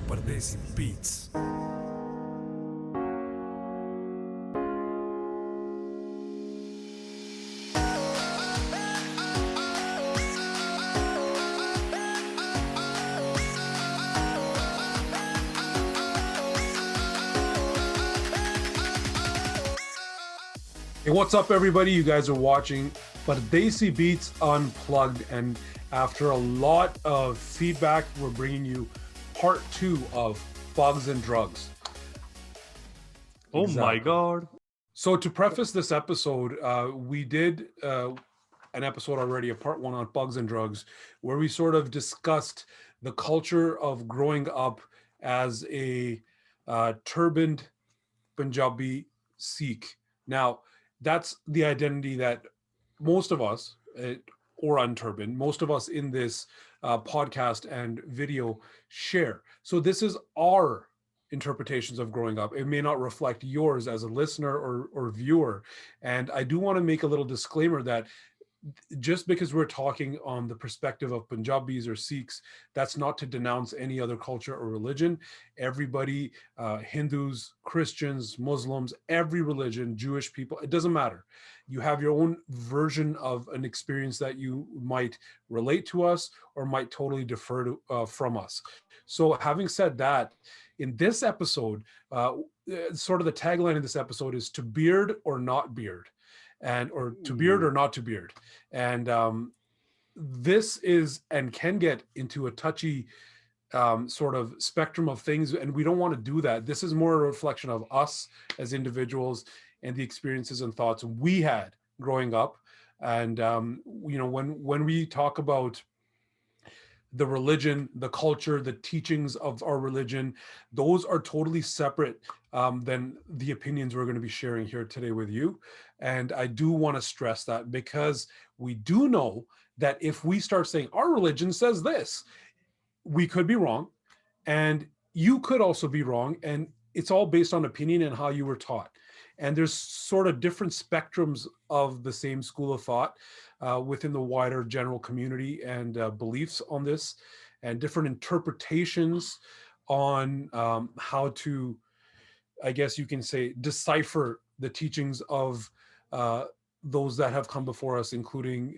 Pardesi Beats. Hey, what's up, everybody? You guys are watching Pardesi Beats Unplugged, and after a lot of feedback, we're bringing you part 2 of Paghs and Drugs. Oh my God. So to preface this episode, we did an episode already, a part 1 on Paghs and Drugs, where we sort of discussed the culture of growing up as a turbaned Punjabi Sikh. Now, that's the identity that most of us, or unturbaned, most of us in this podcast and video share. So this is our interpretations of growing up. It may not reflect yours as a listener or viewer. And I do want to make a little disclaimer that just because we're talking on the perspective of Punjabis or Sikhs, that's not to denounce any other culture or religion. Everybody, Hindus, Christians, Muslims, every religion, Jewish people, it doesn't matter. You have your own version of an experience that you might relate to us or might totally defer to, from us. So having said that, in this episode, sort of the tagline of this episode is to beard or not beard. Or to beard or not to beard. And this is and can get into a touchy sort of spectrum of things, and we don't want to do that. This is more a reflection of us as individuals and the experiences and thoughts we had growing up. And when we talk about the religion, the culture, the teachings of our religion, those are totally separate than the opinions we're going to be sharing here today with you. And I do want to stress that, because we do know that if we start saying our religion says this, we could be wrong, and you could also be wrong, and it's all based on opinion and how you were taught. And there's sort of different spectrums of the same school of thought within the wider general community and beliefs on this, and different interpretations on how to, I guess you can say, decipher the teachings of those that have come before us, including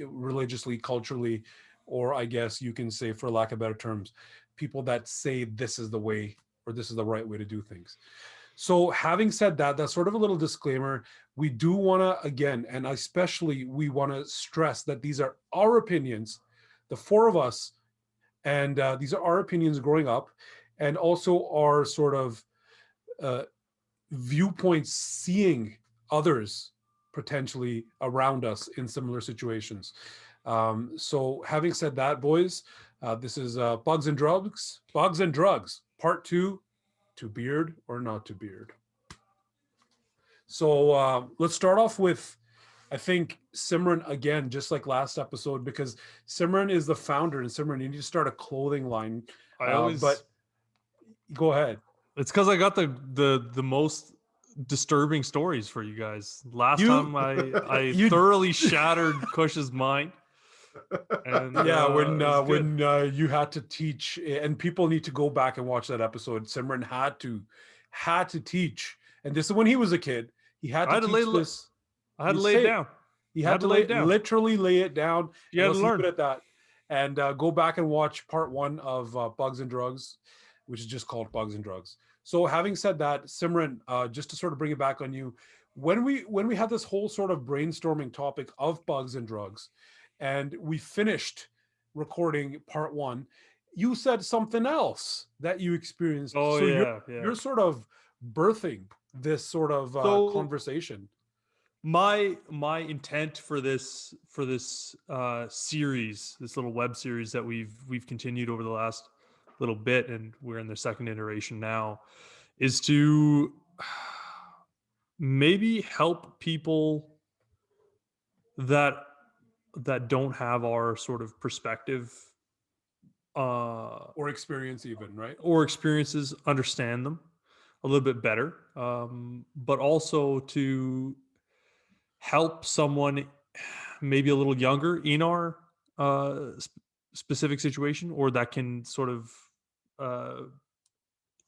religiously, culturally, or I guess you can say, for lack of better terms, people that say this is the way or this is the right way to do things. So having said that, that's sort of a little disclaimer. We do want to, again, and especially we want to stress that these are our opinions, the four of us, and these are our opinions growing up, and also our sort of viewpoints seeing others potentially around us in similar situations. So having said that, boys, this is Paghs and Drugs, part 2, to beard or not to beard. So let's start off with, I think, Simran again, just like last episode, because Simran is the founder, and Simran, you need to start a clothing line. But go ahead. It's because I got the most disturbing stories for you guys. Last time I thoroughly shattered Kush's mind. And yeah, when you had to teach, and people need to go back and watch that episode. Simran had to teach, and this is when he was a kid. He had to teach this. I had to lay it down. He had to literally lay it down. You had to learn. Leave it at that, and go back and watch part 1 of Paghs and Drugs, which is just called Paghs and Drugs. So having said that, Simran, just to sort of bring it back on you, when we had this whole sort of brainstorming topic of Paghs and Drugs, and we finished recording part 1, you said something else that you experienced. Oh, so you're sort of birthing this sort of conversation. My intent for this series, this little web series that we've continued over the last little bit, and we're in the second iteration now, is to maybe help people that don't have our sort of perspective or experience, even, right? Or experiences, understand them a little bit better, but also to help someone maybe a little younger in our specific situation, or that can sort of uh,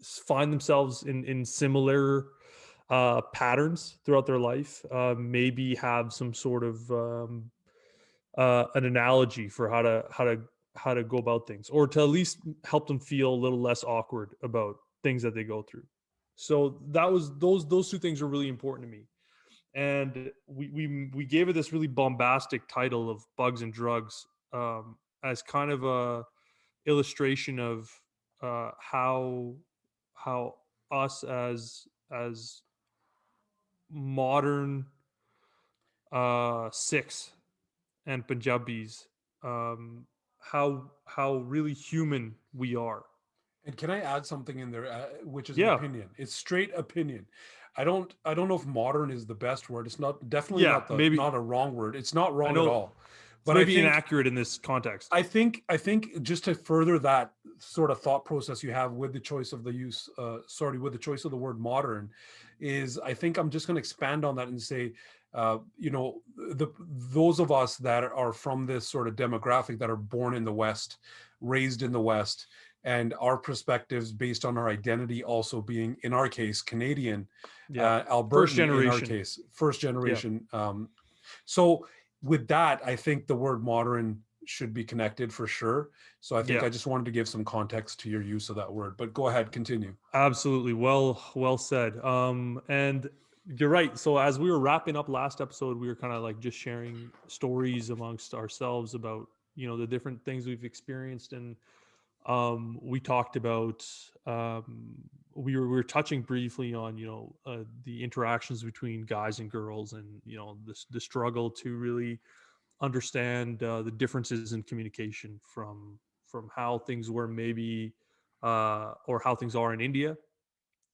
find themselves in similar patterns throughout their life, maybe have some sort of an analogy for how to go about things, or to at least help them feel a little less awkward about things that they go through. So that was those two things are really important to me. And we gave it this really bombastic title of Bugs and Drugs, as kind of a illustration of how us as modern Sikhs and Punjabis, how really human we are. And can I add something in there, which is an Yeah, opinion? It's straight opinion. I don't know if modern is the best word. It's not, definitely yeah, not maybe not a wrong word. It's not I wrong at know all. it's But I maybe think inaccurate in this context. I think just to further that sort of thought process you have with the choice of the with the choice of the word modern, is I think I'm just going to expand on that and say, those of us that are from this sort of demographic, that are born in the West, raised in the West, and our perspectives based on our identity also being, in our case, Canadian, Yeah, first Albertan, in our generation. case, first Yeah, generation. So with that, I think the word modern should be connected for sure. So I think yeah, I just wanted to give some context to your use of that word, but go ahead, continue. absolutely. Well said. And you're right. So as we were wrapping up last episode, we were kind of like just sharing stories amongst ourselves about the different things we've experienced. And we talked about we were touching briefly on the interactions between guys and girls, and the struggle to really understand the differences in communication from how things were maybe or how things are in India,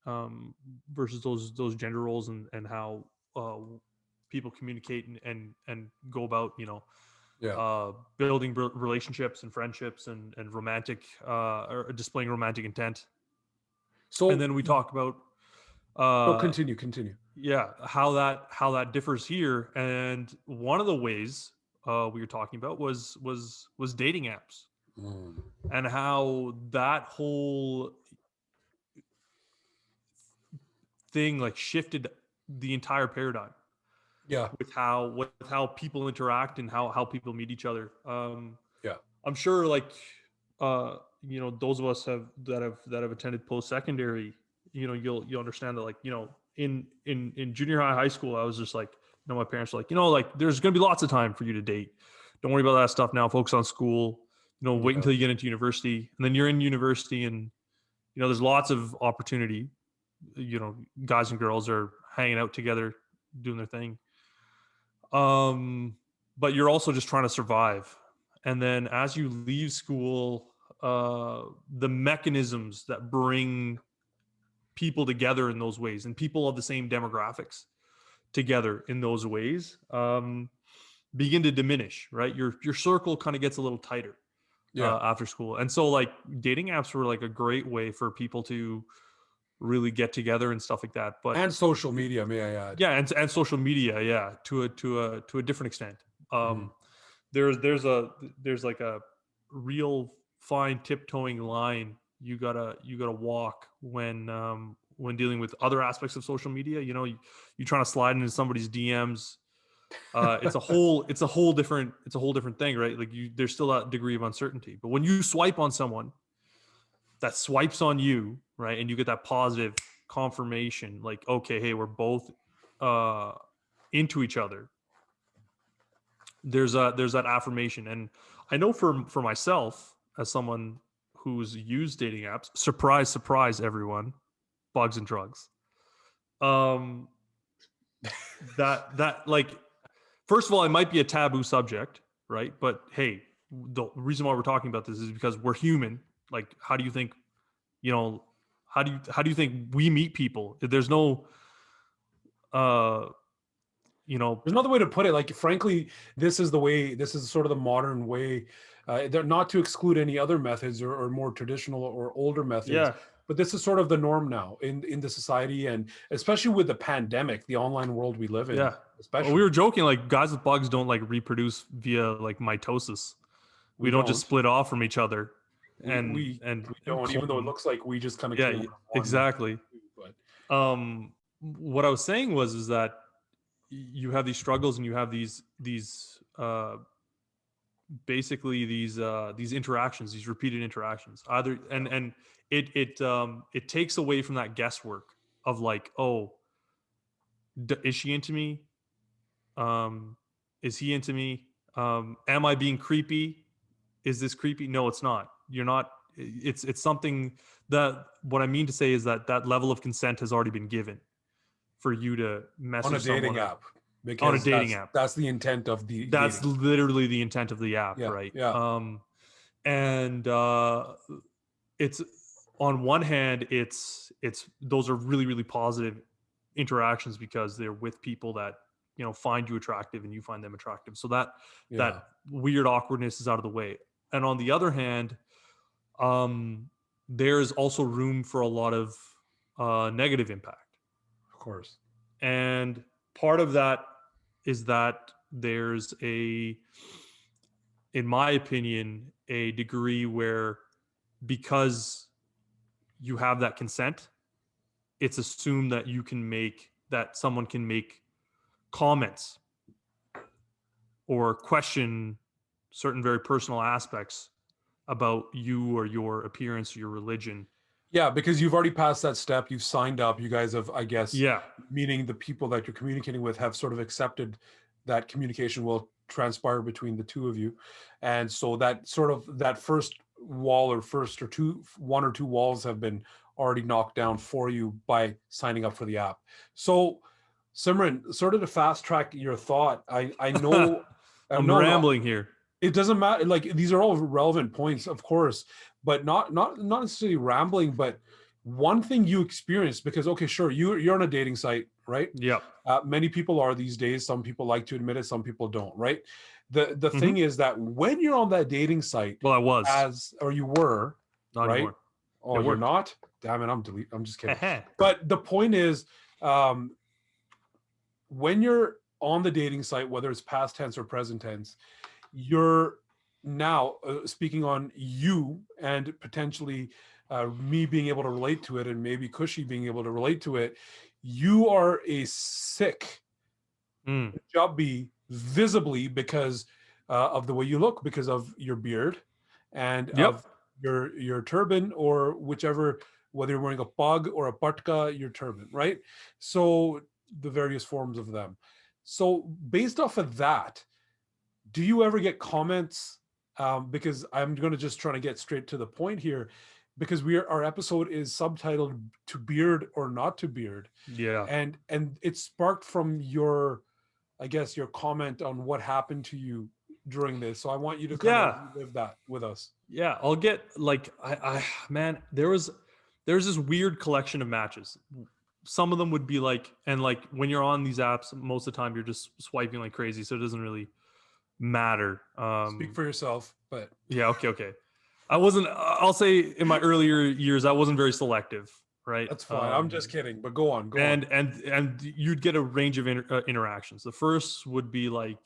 um, versus those gender roles, and how uh, people communicate and go about Yeah. building relationships and friendships and romantic or displaying romantic intent. And So, then we talk about no, uh, continue. yeah, how that differs here. And one of the ways we were talking about was dating apps, Mm. and how that whole thing like shifted the entire paradigm Yeah. with how people interact and how people meet each other. Yeah. I'm sure, like, those of us that have attended post secondary, you'll understand that, like, in junior high school, I was just like, my parents were like, like, there's gonna be lots of time for you to date. Don't worry about that stuff now. Focus on school. Wait Yeah. until you get into university, and then you're in university, and there's lots of opportunity. Guys and girls are hanging out together, doing their thing. Um, but you're also just trying to survive. And then as you leave school, the mechanisms that bring people together in those ways, and people of the same demographics together in those ways, begin to diminish. Right, your circle kind of gets a little tighter Yeah. after school. And so, like, dating apps were like a great way for people to really get together and stuff like that. But And social media, may I add. yeah, and social media, yeah, to a different extent. Mhm. um there's like a real fine tiptoeing line you gotta walk when dealing with other aspects of social media. You trying to slide into somebody's DMs. It's a whole different thing, right? Like, there's still a degree of uncertainty, but when you swipe on someone that swipes on you, right, and you get that positive confirmation, like, okay, hey, we're both uh into each other. There's that affirmation. And I know for myself, as someone who's used dating apps, surprise surprise everyone, Bugs and Drugs, um that like, first of all, it might be a taboo subject, right? But hey, the reason why we're talking about this is because we're human. Like, how do you think, you know how do you think we meet people? There's no uh you know There's another way to put it. Like, frankly, this is sort of the modern way. They're not to exclude any other methods, or more traditional or older methods, yeah, but this is sort of the norm now in the society, and especially with the pandemic, the online world we live in. yeah, especially. we were joking, like guys with bugs don't like reproduce via like mitosis. We don't just split off from each other, and We don't, even though it clone. looks like we just kind of Yeah, came out of one. exactly. But What I was saying was is that you have these struggles and you have these basically these interactions, these repeated interactions. Either and it takes away from that guesswork of like, oh, is she into me? Is he into me? Am I being creepy? Is this creepy? No, it's not. You're not. It's something that what I mean to say is that that level of consent has already been given for you to message on a dating someone app, on a because dating app. that's the intent of the That's dating. literally the intent of the app, Yeah, right? yeah, And it's on one hand, it's those are really really positive interactions because they're with people that find you attractive and you find them attractive. So that yeah. that weird awkwardness is out of the way. And on the other hand, there's also room for a lot of negative impact. Of course. And part of that is that there's in my opinion, a degree where because you have that consent, it's assumed that someone can make comments or question certain very personal aspects about you or your appearance or your religion. Yeah, because you've already passed that step. You've signed up. You guys have, I guess, Yeah. meaning the people that you're communicating with have sort of accepted that communication will transpire between the two of you. And so that sort of that first wall or one or two walls have been already knocked down for you by signing up for the app. So Simran, sort of to fast track your thought, I know I'm no, rambling here. it doesn't matter. Like, these are all relevant points, of course, but not necessarily rambling. But one thing you experience, because okay, sure, you're on a dating site, right? Yep. Many people are these days. Some people like to admit it, some people don't, right? The Mhm. thing is that when you're on that dating site, Well, I was. or you were, Not right? anymore. Oh, It you're worked. not? Damn it, I'm just kidding. But the point is, when you're on the dating site, whether it's past tense or present tense, you're now speaking on you and potentially me being able to relate to it, and maybe Cushy being able to relate to it. You are a sick, chubby, visibly, because of the way you look, because of your beard and Yep. of your turban, or whichever, whether you're wearing a pug or a patka, your turban, right? So the various forms of them. So based off of that, do you ever get comments? Because I'm going to just try to get straight to the point here, because our episode is subtitled "To Beard or Not to Beard," Yeah. and it sparked from your, I guess, your comment on what happened to you during this. So I want you to kind of live that with us. Yeah, I'll get like I man, there's this weird collection of matches. Some of them would be like, and like when you're on these apps, most of the time you're just swiping like crazy, so it doesn't really matter. Speak for yourself, but Yeah, okay. I'll say in my earlier years I wasn't very selective, right? that's fine. I'm just kidding, but go on. And you'd get a range of interactions. The first would be like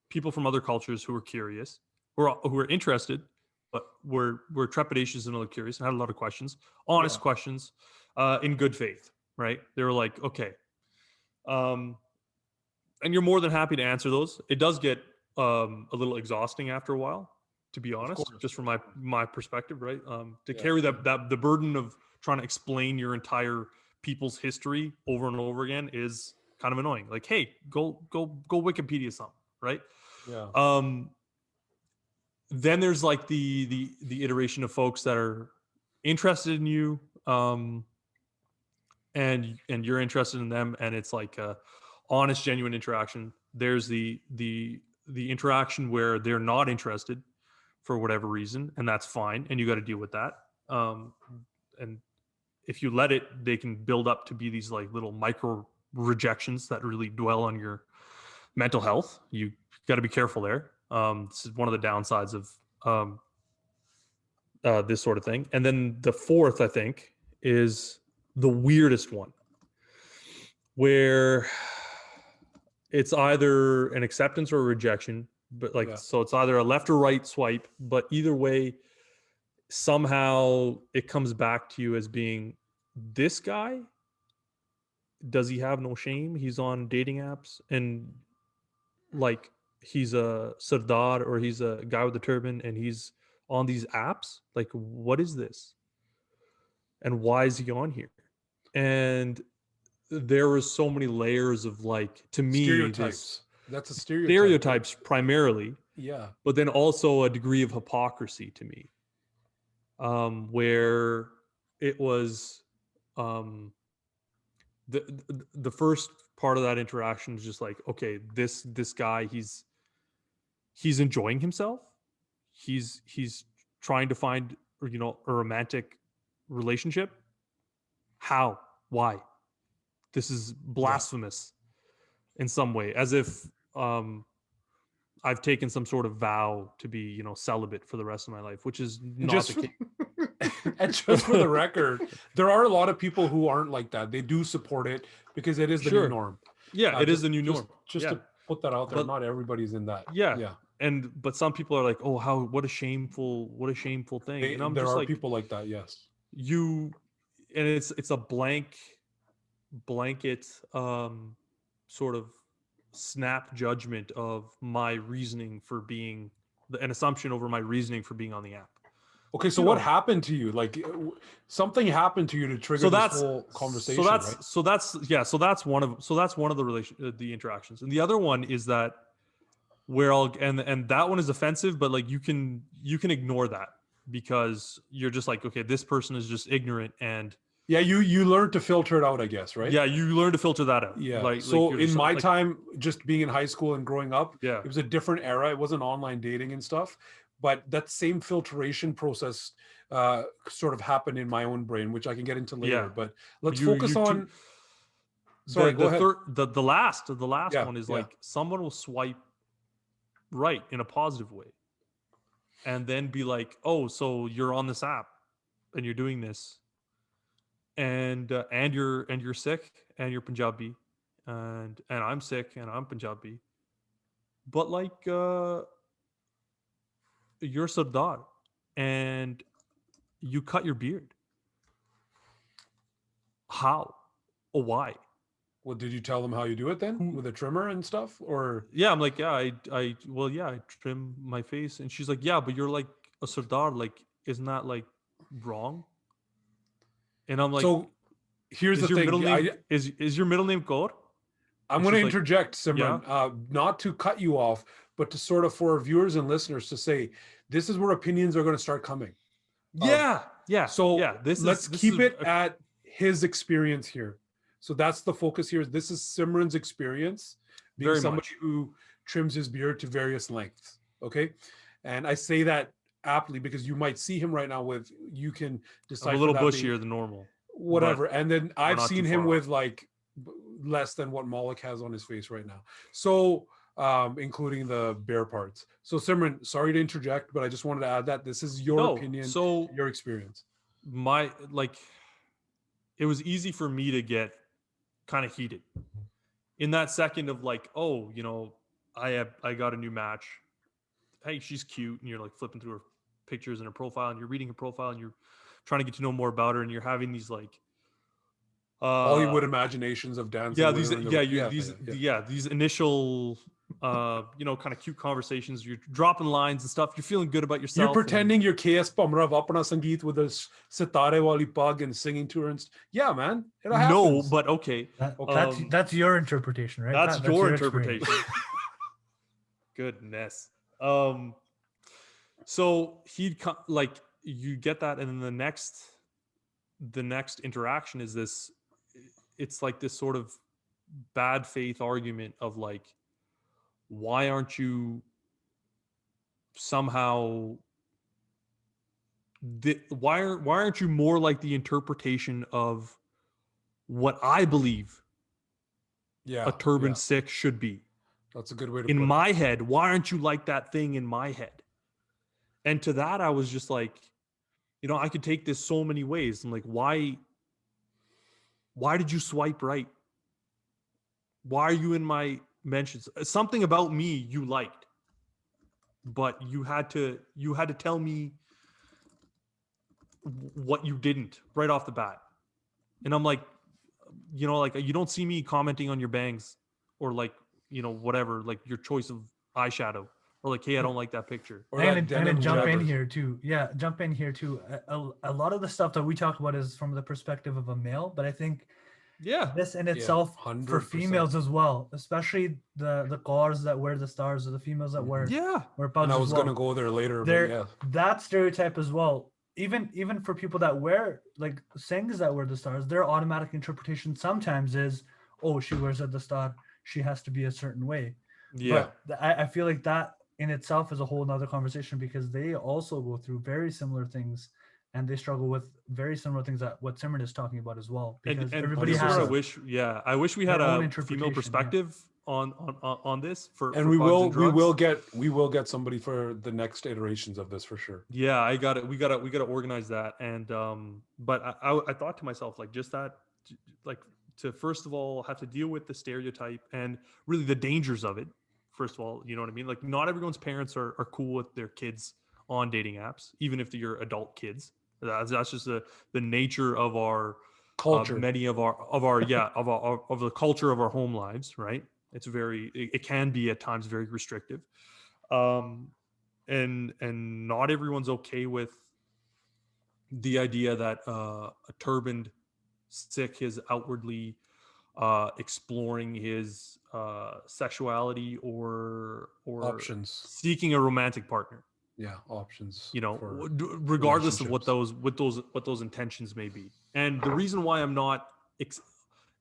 people from other cultures who were curious, who were interested, but were trepidatious and a little curious and had a lot of questions, honest questions, in good faith, right? They were like, okay, and you're more than happy to answer those. It does get a little exhausting after a while, to be honest, just from my perspective, right? To carry that the burden of trying to explain your entire people's history over and over again is kind of annoying. Like, hey, go Wikipedia something, right? Yeah. Then there's like the iteration of folks that are interested in you, and you're interested in them, and it's like a honest, genuine interaction. There's the interaction where they're not interested for whatever reason, and that's fine, and you got to deal with that. And if you let it, they can build up to be these like little micro rejections that really dwell on your mental health. You got to be careful there. This is one of the downsides of this sort of thing. And then the fourth, I think, is the weirdest one, where it's either an acceptance or a rejection, but like, Yeah. so it's either a left or right swipe, but either way, somehow it comes back to you as being, this guy, does he have no shame? He's on dating apps and like he's a sardar or he's a guy with a turban and he's on these apps. Like, what is this? And why is he on here? And there was so many layers of like, to me, this Stereotypes. That's a stereotype. stereotypes primarily, Yeah. but then also a degree of hypocrisy to me, where it was the first part of that interaction is just like, okay, this guy, he's enjoying himself, he's trying to find, you know, a romantic relationship. How? Why? This is blasphemous in some way, as if I've taken some sort of vow to be, you know, celibate for the rest of my life, which is not Just the case. and just for the record, there are a lot of people who aren't like that. They do support it because it is the new Sure. norm. Yeah, it is the new norm. Just Yeah. to put that out there, But- not everybody's in that. Yeah. Yeah. And but some people are like, oh, what a shameful thing. And I'm There just are like, people like that. Yes. you, and it's a blanket sort of snap judgment of my reasoning for being, an assumption over my reasoning for being on the app. Okay, so You what know. happened to you? Like something happened to you to trigger So this that's whole conversation, so that's right? so that's one of the interactions, and the other one is that where I'll and that one is offensive, but like you can ignore that because you're just like, okay, this person is just ignorant, and Yeah, you learned to filter it out, I guess, right? yeah, you learn to filter that out. Yeah. Like, So you're in just my like, time, just being in high school and growing up, yeah, it was a different era. It wasn't online dating and stuff, but that same filtration process sort of happened in my own brain, which I can get into later. Yeah. But let's You- focus you on. too- Sorry, go ahead. the last Yeah, one is yeah. like someone will swipe right in a positive way, and then be like, oh, so you're on this app and you're doing this, and you're sick and you're Punjabi, and I'm sick and I'm Punjabi, but like you're Sardar and you cut your beard. How? Or why? Well, did you tell them how you do it then with a trimmer and stuff, or? Yeah, I'm like, yeah, I trim my face, and she's like, yeah, but you're like a Sardar, like, isn't that like wrong? And I'm like, So here's the is your thing. middle name is your middle name Kaur? I'm And going to she's like, interject, Simran, not to cut you off, but to sort of for our viewers and listeners to say, this is where opinions are going to start coming. Yeah. So yeah, let's keep it at his experience here. So that's the focus here. This is Simran's experience, being Very somebody much. who trims his beard to various lengths. Okay. And I say that aptly because you might see him right now with, you can decide I'm a little bushier than normal. whatever. And then I've not seen too him far with like less than what Malik has on his face right now. So including the bare parts. So Simran, sorry to interject, but I just wanted to add that this is your opinion, So your experience. it was easy for me to get kind of heated in that second of like, oh, you know, I got a new match. Hey, she's cute, and you're like flipping through her pictures and her profile, and you're reading her profile, and you're trying to get to know more about her, and you're having these like Hollywood imaginations of dancing. Yeah, with these her these initial you know, kind of cute conversations. You're dropping lines and stuff. You're feeling good about yourself. You're pretending you're KS Pamra Vapna Sangeet with a sitare wali pug and singing to her. Yeah, man. It happens. No, but okay. That's your interpretation, right? That's your experience. interpretation. Goodness. So he'd like, you get that, and then the next interaction is this. It's like this sort of bad faith argument of like, why aren't you somehow why aren't you more like the interpretation of what I believe a turban Sikh should be? That's a good way to in put my head. Why aren't you like that thing in my head? And to that, I was just like, you know, I could take this so many ways. I'm like, why did you swipe right? Why are you in my mentions something about me you liked, but you had to tell me what you didn't right off the bat. And I'm like, like you don't see me commenting on your bangs or like, whatever, like your choice of eyeshadow or like, hey, I don't like that picture. Or And that to jump whatever. in here too. Yeah, jump in here too. A lot of the stuff that we talk about is from the perspective of a male, but I think this in itself for 100%. females as well, especially the cars that wear the stars or the females that wear Pugs And I was as well. gonna go there later, but There, yeah. that stereotype as well. Even for people that wear like sings that wear the stars, their automatic interpretation sometimes is, oh, she wears at the star, she has to be a certain way. Yeah. But I feel like that in itself is a whole nother conversation because they also go through very similar things and they struggle with very similar things that what Simran is talking about as well. Because and everybody this is has where I wish we had their own a interpretation, female yeah. perspective on this for And for we Pugs and Drugs. we will get somebody for the next iterations of this for sure. Yeah, I got it. We got to organize that. And but I thought to myself, like, just that, like, to first of all have to deal with the stereotype and really the dangers of it. First of all, you know what I mean? Like, not everyone's parents are cool with their kids on dating apps, even if they're adult kids. That's just the nature of our Culture. many of our of the culture of our home lives, right? It's it can be at times very restrictive. And not everyone's okay with the idea that a turbaned Sikh is outwardly exploring his sexuality or options, seeking a romantic partner. Yeah, options. Regardless of what those intentions may be. And the reason why I'm not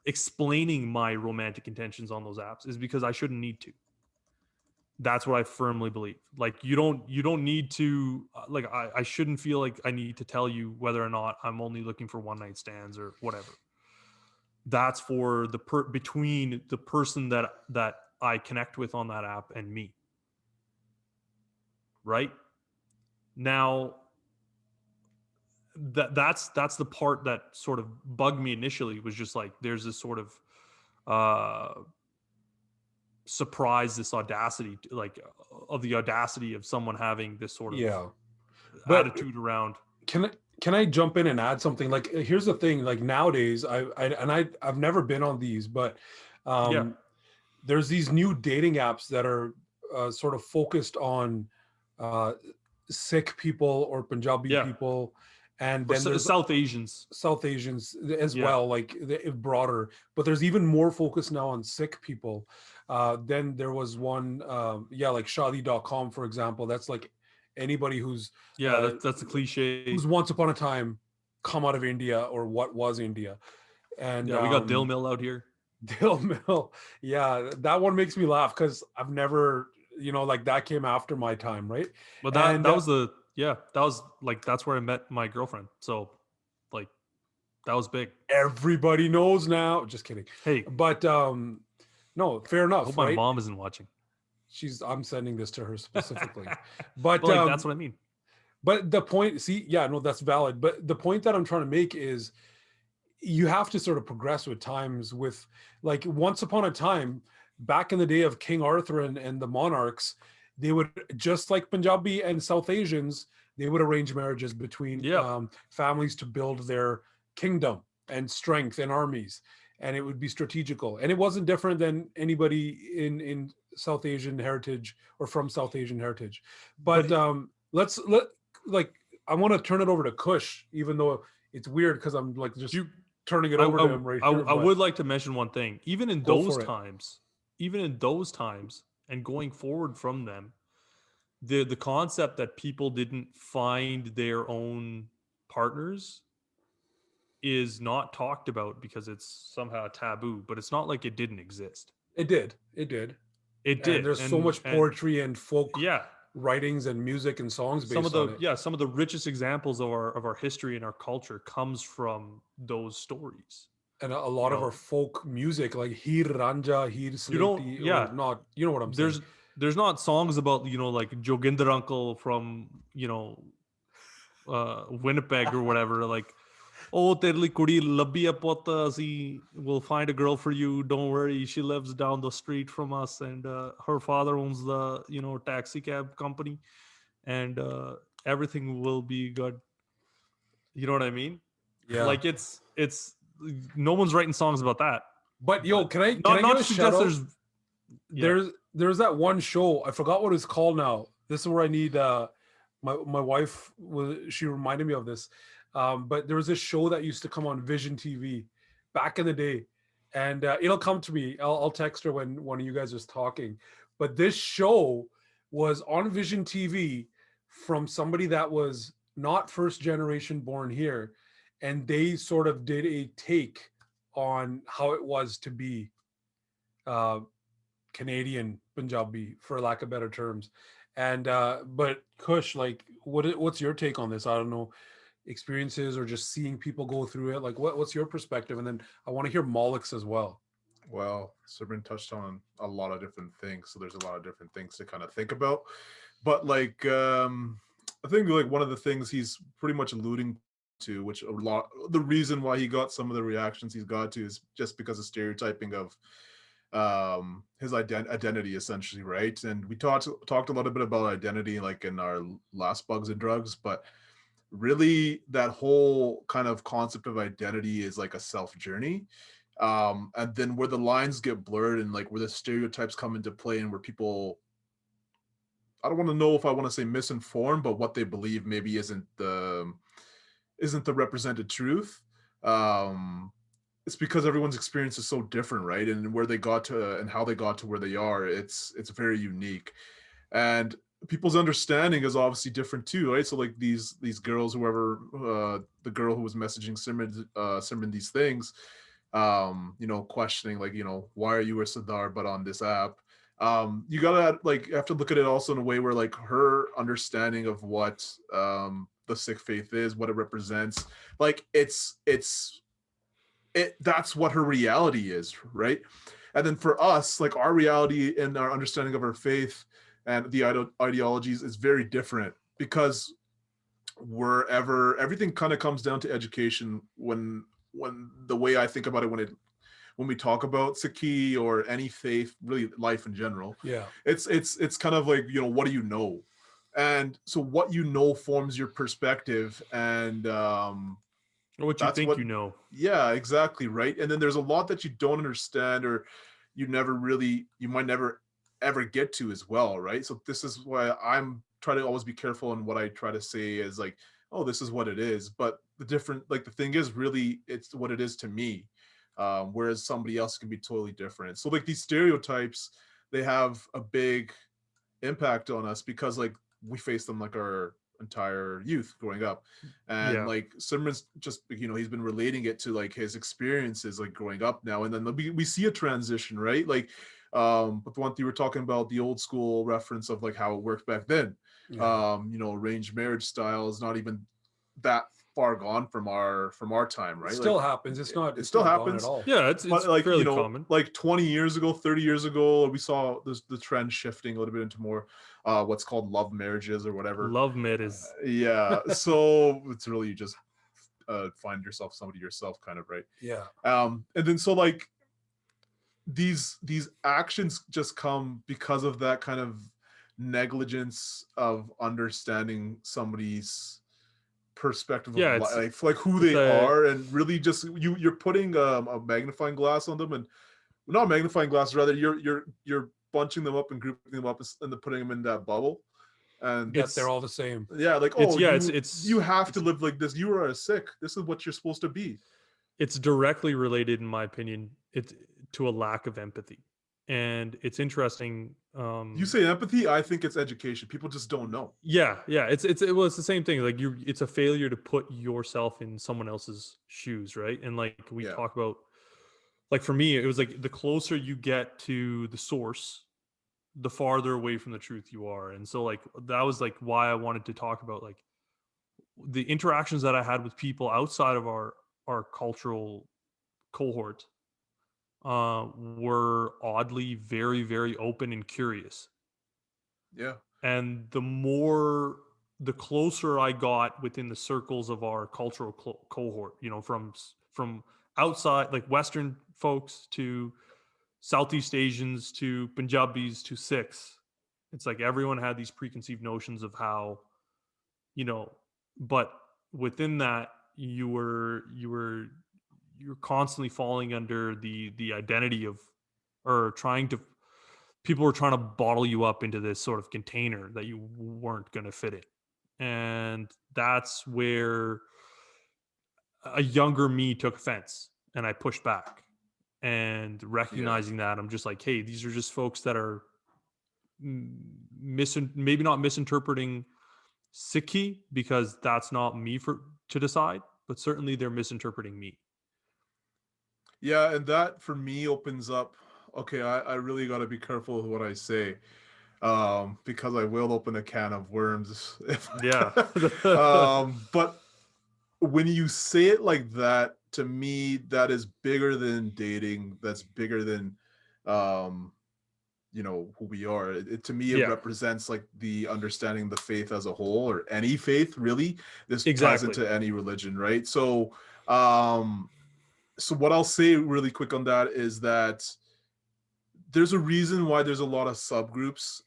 explaining my romantic intentions on those apps is because I shouldn't need to. That's what I firmly believe. Like, you don't need to, like, I shouldn't feel like I need to tell you whether or not I'm only looking for one night stands or whatever. That's for between the person that I connect with on that app and me. Right? Now, that's the part that sort of bugged me initially, was just like, there's this sort of surprise, this audacity, like, of the audacity of someone having this sort of attitude around. Can I jump in and add something? Like, here's the thing, like, nowadays I've never been on these, but there's these new dating apps that are sort of focused on Sikh people or Punjabi people, and then there's South Asians as well, like broader. But there's even more focus now on Sikh people. Then there was one, like Shadi.com, for example. That's like anybody who's that's a cliche. Who's once upon a time come out of India or what was India, and we got Dil Mill out here. Dil Mill, that one makes me laugh because I've never, like, that came after my time, right? But that was like, that's where I met my girlfriend. So, like, that was big. Everybody knows now. Just kidding. Hey, but no, fair enough. I hope my mom isn't watching. I'm sending this to her specifically. But like, that's what I mean. But the point, that's valid. But the point that I'm trying to make is you have to sort of progress with times. With, like, once upon a time, back in the day of King Arthur and the monarchs, they would, just like Punjabi and South Asians, they would arrange marriages between families to build their kingdom and strength and armies. And it would be strategical. And it wasn't different than anybody in South Asian heritage or from South Asian heritage. But I want to turn it over to Kush, even though it's weird because I'm like just turning it over to him right here. I would like to mention one thing. Even in those times and going forward from them, the concept that people didn't find their own partners is not talked about because it's somehow taboo, but it's not like it didn't exist. It did. And there's so much poetry and folk writings and music and songs based on it. Some of the richest examples of our history and our culture comes from those stories. And a lot of our folk music, like Heer Ranja, Heer Sleti, not, you know what I'm saying? There's not songs about, like Joginder Uncle from, Winnipeg or whatever, like, oh, teri ਲਈ ਕੁੜੀ ਲੱਭੀ ਆ ਪੁੱਤ, ਅਸੀਂ will find a girl for you, don't worry, she lives down the street from us, and her father owns the, you know, taxi cab company, and everything will be good. You know what I mean? Yeah. Like it's no one's writing songs about that. But yo, can I Not give to a shout suggest out? there's There's that one show, I forgot what it's called now. This is where I need my wife she reminded me of this. But there was this show that used to come on Vision TV back in the day, and it'll come to me. I'll text her when one of you guys is talking. But this show was on Vision TV from somebody that was not first generation born here, and they sort of did a take on how it was to be uh, Canadian Punjabi, for lack of better terms. And but Kush, like, what's your take on this? I don't know, experiences or just seeing people go through it. Like, what's your perspective? And then I want to hear Malik's as well. Well, Serbian touched on a lot of different things, so there's a lot of different things to kind of think about. But like, I think like one of the things he's pretty much alluding to, which a lot, the reason why he got some of the reactions he's got to is just because of stereotyping of his identity, essentially, right? And we talked a little bit about identity like in our last Bugs and Drugs, but really that whole kind of concept of identity is like a self journey. And then where the lines get blurred and like where the stereotypes come into play and where people, I don't want to know if I want to say misinformed, but what they believe maybe isn't the represented truth. It's because everyone's experience is so different, right? And where they got to and how they got to where they are, it's very unique. And people's understanding is obviously different too, right? So like these girls, whoever, the girl who was messaging Simran these things, you know, questioning like, you know, why are you a Sardar but on this app? You gotta like have to look at it also in a way where like her understanding of what the Sikh faith is, what it represents, like that's what her reality is, right? And then for us, like our reality and our understanding of our faith and the ideologies is very different because everything kind of comes down to education. When the way I think about it, when we talk about Sikhi or any faith, really life in general, Yeah, it's kind of like, you know, what do you know? And so what you know forms your perspective, and or what you that's think what, you know. yeah, exactly, right. And then there's a lot that you don't understand or you might never ever get to as well, right? So this is why I'm trying to always be careful in what I try to say is like, oh, this is what it is, but the thing is really it's what it is to me, whereas somebody else can be totally different. So like these stereotypes, they have a big impact on us because like we face them like our entire youth growing up. And Yeah. like Simran's just, you know, he's been relating it to like his experiences like growing up now, and then we see a transition, right? Like but the one thing you were talking about, the old school reference of like how it worked back then. yeah. You know, arranged marriage style is not even that far gone from our time, right? It still like happens. It's not. it It's still not gone happens. at all. Yeah, it's But like, fairly you know, common. like 20 years ago, 30 years ago, we saw the trend shifting a little bit into more what's called love marriages or whatever. Love marriages. Yeah. So it's really you just find yourself somebody yourself, kind of, right? Yeah. And then so like these actions just come because of that kind of negligence of understanding somebody's perspective Yeah, of it's life, like who it's they a are, and really just you're putting a magnifying glass on them, and not magnifying glass, rather you're bunching them up and grouping them up and then putting them in that bubble, and That they're all the same. yeah, like, it's oh, yeah, you have to live like this. You are a Sikh. This is what you're supposed to be. it's directly related, in my opinion, it's to a lack of empathy. And it's interesting. You say empathy, I think it's education. People just don't know. Yeah, well, it's the same thing. Like it's a failure to put yourself in someone else's shoes, right? And like we Yeah. talk about, like for me, it was like the closer you get to the source, the farther away from the truth you are. And so like that was like why I wanted to talk about like the interactions that I had with people outside of our cultural cohort were oddly very, very open and curious. Yeah. And the more the closer I got within the circles of our cultural cohort, you know, from outside, like Western folks to Southeast Asians to Punjabis to Sikhs, it's like everyone had these preconceived notions of how, you know, but within that, you're constantly falling under the identity of, or trying to, people were trying to bottle you up into this sort of container that you weren't going to fit in. And that's where a younger me took offense, and I pushed back. And recognizing that, I'm just like, hey, these are just folks that are maybe not misinterpreting Sikhi, because that's not me to decide, but certainly they're misinterpreting me. Yeah, and that for me opens up. Okay, I really got to be careful with what I say, because I will open a can of worms. Yeah. But when you say it like that, to me, that is bigger than dating. That's bigger than, you know, who we are. To me, it represents like the understanding the faith as a whole, or any faith, really. This ties into any religion, right? So, so what I'll say really quick on that is that there's a reason why there's a lot of subgroups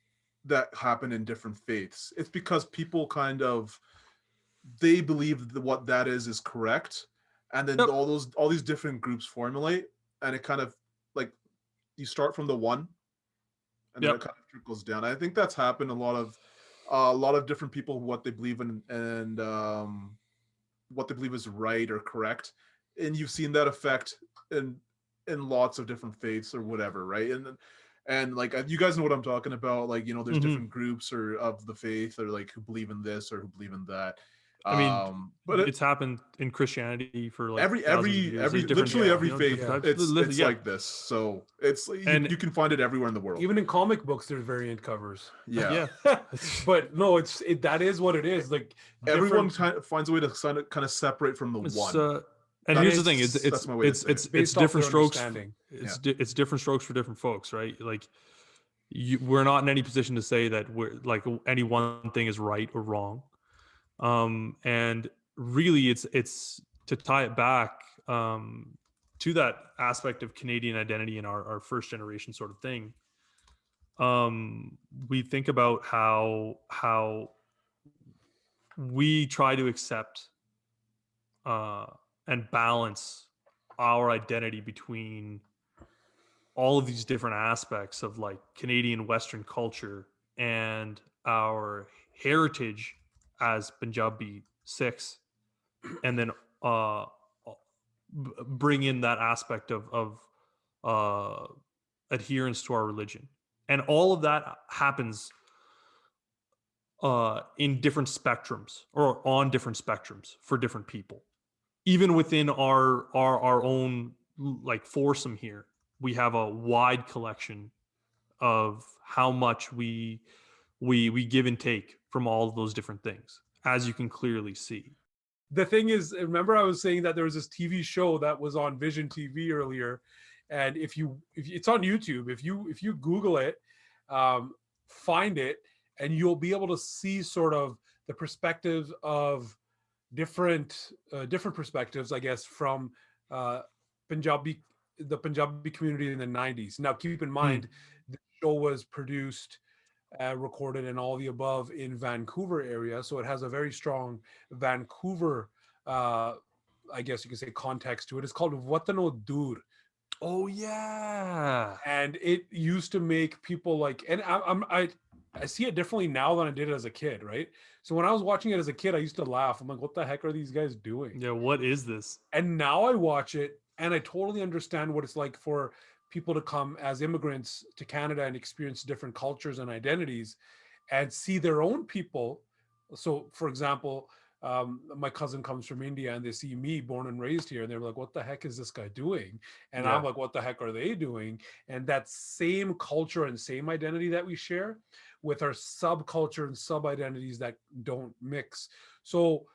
that happen in different faiths. It's because people kind of, they believe that what that is correct, and then all these different groups formulate, and it kind of, like, you start from the one, and then it kind of trickles down. I think that's happened a lot of different people, what they believe in, and what they believe is right or correct, and you've seen that effect in lots of different faiths or whatever, right? And like, you guys know what I'm talking about. Like, you know, there's different groups or of the faith, or like who believe in this or who believe in that. I mean, but it's happened in Christianity for like every literally every faith. It's like this. So it's, you can find it everywhere in the world. Even in comic books, there's variant covers. Yeah. But no, that is what it is. Like, everyone kind of finds a way to kind of separate from the one. And here's the thing: it's different strokes. It's different strokes for different folks, right? Like, we're not in any position to say that we're like any one thing is right or wrong. And really, it's to tie it back to that aspect of Canadian identity and our first generation sort of thing. We think about how we try to accept and balance our identity between all of these different aspects of like Canadian Western culture and our heritage as Punjabi Sikhs, and then bring in that aspect of adherence to our religion. And all of that happens in different spectrums, or on different spectrums for different people. Even within our own like foursome here, we have a wide collection of how much we give and take from all of those different things, as you can clearly see. The thing is, remember I was saying that there was this TV show that was on Vision TV earlier, and if it's on YouTube, if you Google it, find it, and you'll be able to see sort of the perspectives of different perspectives, I guess, from the Punjabi community in the 90s. Now, keep in mind, the show was produced, recorded, and all the above in Vancouver area, so it has a very strong Vancouver, I guess you could say, context to it. It's called Watano Dur. Oh yeah. And it used to make people like, and I see it differently now than I did as a kid, right? So when I was watching it as a kid, I used to laugh. I'm like, what the heck are these guys doing? Yeah, what is this? And now I watch it and I totally understand what it's like for people to come as immigrants to Canada and experience different cultures and identities and see their own people. So, for example, my cousin comes from India and they see me born and raised here and they're like, what the heck is this guy doing? And I'm like, what the heck are they doing? And that same culture and same identity that we share with our subculture and sub identities that don't mix. So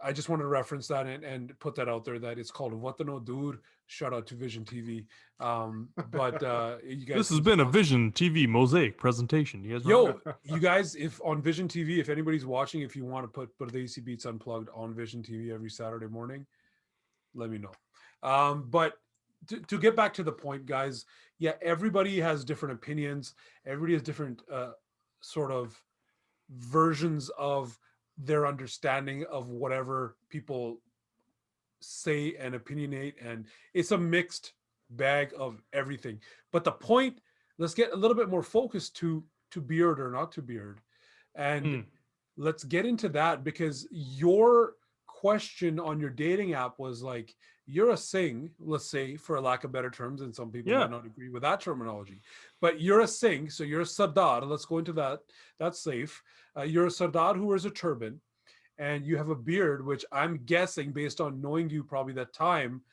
I just wanted to reference that and put that out there that it's called What the No Dude. Shout out to Vision TV. But you guys This has can been a sponsor- Vision TV Mosaic presentation. You guys remember? Yo, you guys, if on Vision TV, if anybody's watching, if you want to put Pardesi Beats Unplugged on Vision TV every Saturday morning, let me know. But to get back to the point, guys, yeah, everybody has different opinions. Everybody has different sort of versions of their understanding of whatever people say and opinionate, and it's a mixed bag of everything. But the point, let's get a little bit more focused to beard or not to beard, and Mm. let's get into that, because your question on your dating app was like, you're a sing, let's say, for a lack of better terms, and some people Yeah. might not agree with that terminology, but you're a sing, so you're a sardar. Let's go into that. That's safe. You're a sardar who wears a turban, and you have a beard, which I'm guessing, based on knowing you probably that time,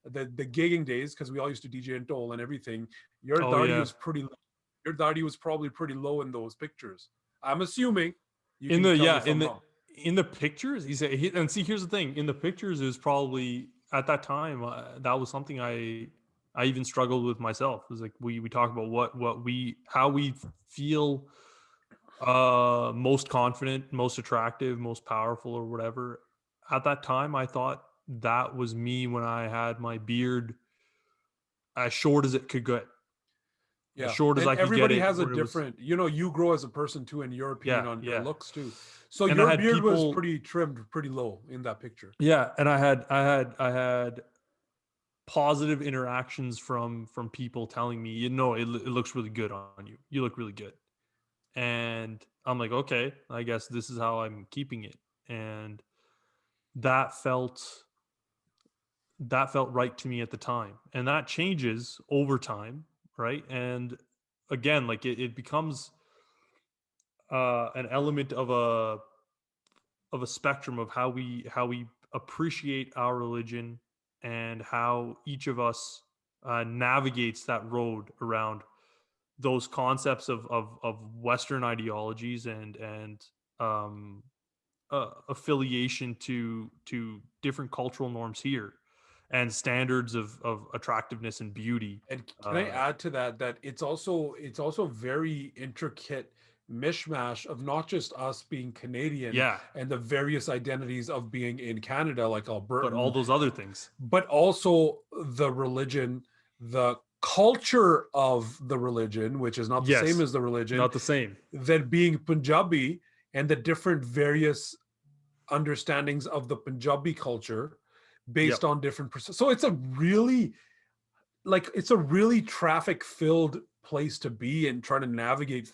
the gigging days, because we all used to DJ and Dole and everything, your Oh, darty yeah. was pretty low. Your darty was probably pretty low in those pictures. I'm assuming. You In can the tell me yeah if in I'm the wrong. in the pictures and see, here's the thing, in the pictures it was probably at that time that was something I even struggled with myself. It was like we talk about how we feel most confident, most attractive, most powerful, or whatever. At that time I thought that was me when I had my beard as short as it could get, as Yeah, short as and I could get everybody it, has a where it was different. You grow as a person too, and your opinion yeah on your yeah looks too. So and I your had beard was people pretty trimmed, pretty low in that picture. yeah and I had positive interactions from people telling me, it looks really good on you. You look really good. And I'm like, okay, I guess this is how I'm keeping it. And that felt that felt right to me at the time. And that changes over time, right? And again, like it becomes an element of a spectrum of how we appreciate our religion, and how each of us navigates that road around those concepts of Western ideologies and um, affiliation to different cultural norms here, and standards of attractiveness and beauty. And can I add to that that it's also very intricate mishmash of not just us being Canadian Yeah, and the various identities of being in Canada, like Alberta, but all those other things. but also the religion, the culture of the religion, which is not the Yes, same as the religion, not the same. then being Punjabi, and the different various understandings of the Punjabi culture based Yep. on different so it's a really traffic filled place to be and trying to navigate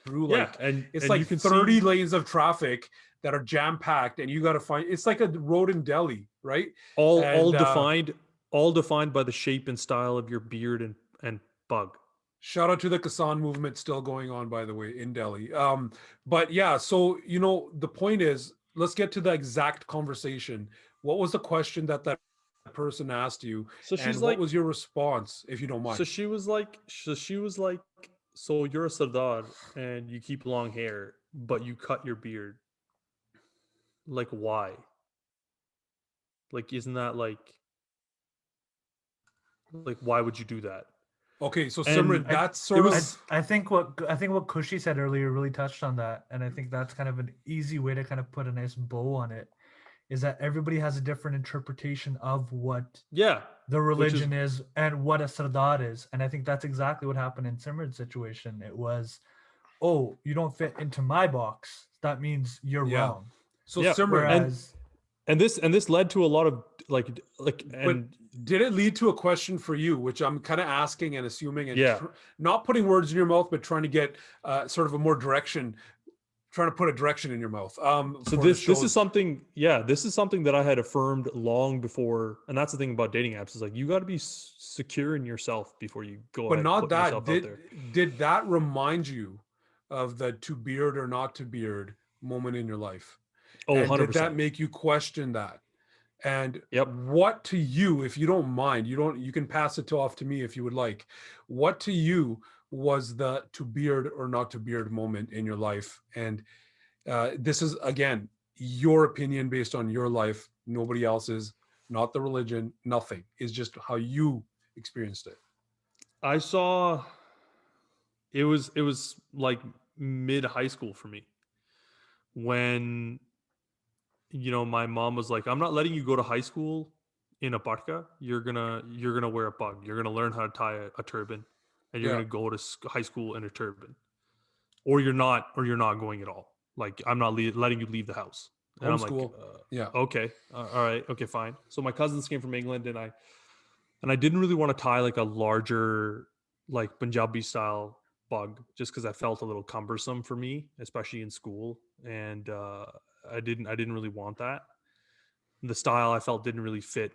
through. Yeah, Like and it's and like you can 30 see, lanes of traffic that are jam packed, and you got to find, it's like a road in Delhi, right? all And defined by the shape and style of your beard and bug. shout out to the Kisan movement still going on, by the way, in Delhi. But yeah, so the point is, let's get to the exact conversation. What was the question that person asked you, So and she's what like, was your response, if you don't mind? so she was like, so you're a Sardar and you keep long hair, but you cut your beard. Like, why? Like, isn't that like why would you do that? Okay, so And Simran, I, that's sort it I, was- of I think what Kushi said earlier really touched on that, and I think that's kind of an easy way to kind of put a nice bow on it. Is that everybody has a different interpretation of what yeah, the which is religion is and what a sardar is, and I think that's exactly what happened in Simran's situation. It was, oh, you don't fit into my box, that means you're Yeah. wrong. so yeah, Simran. Whereas and this led to a lot of like But and did it lead to a question for you, which I'm kind of asking and assuming, and Yeah. not putting words in your mouth, but trying to get sort of a more direction, trying to put a direction in your mouth. so For the this shows. is something, yeah, this is something that I had affirmed long before. And that's the thing about dating apps, is like, you got to be secure in yourself before you go But ahead not and put that. yourself out there. Did that remind you of the to beard or not to beard moment in your life? Oh, And 100%. did that make you question that? And Yep. what to you, if you don't mind, you can pass it off to me if you would like. What to you was the to beard or not to beard moment in your life? And this is, again, your opinion based on your life, nobody else's, not the religion, nothing. It's just how you experienced it. I saw it was like mid high school for me when my mom was like, I'm not letting you go to high school in a parka. You're gonna wear a pug. You're gonna learn how to tie a turban, and you're Yeah. gonna go to high school in a turban, or you're not going at all. Like I'm not letting you leave the house. And I'm like, Homeschool. Yeah. okay, all right, okay, fine. So my cousins came from England, and I didn't really want to tie like a larger, like Punjabi style bug, just because I felt a little cumbersome for me, especially in school, and I didn't really want that. The style I felt didn't really fit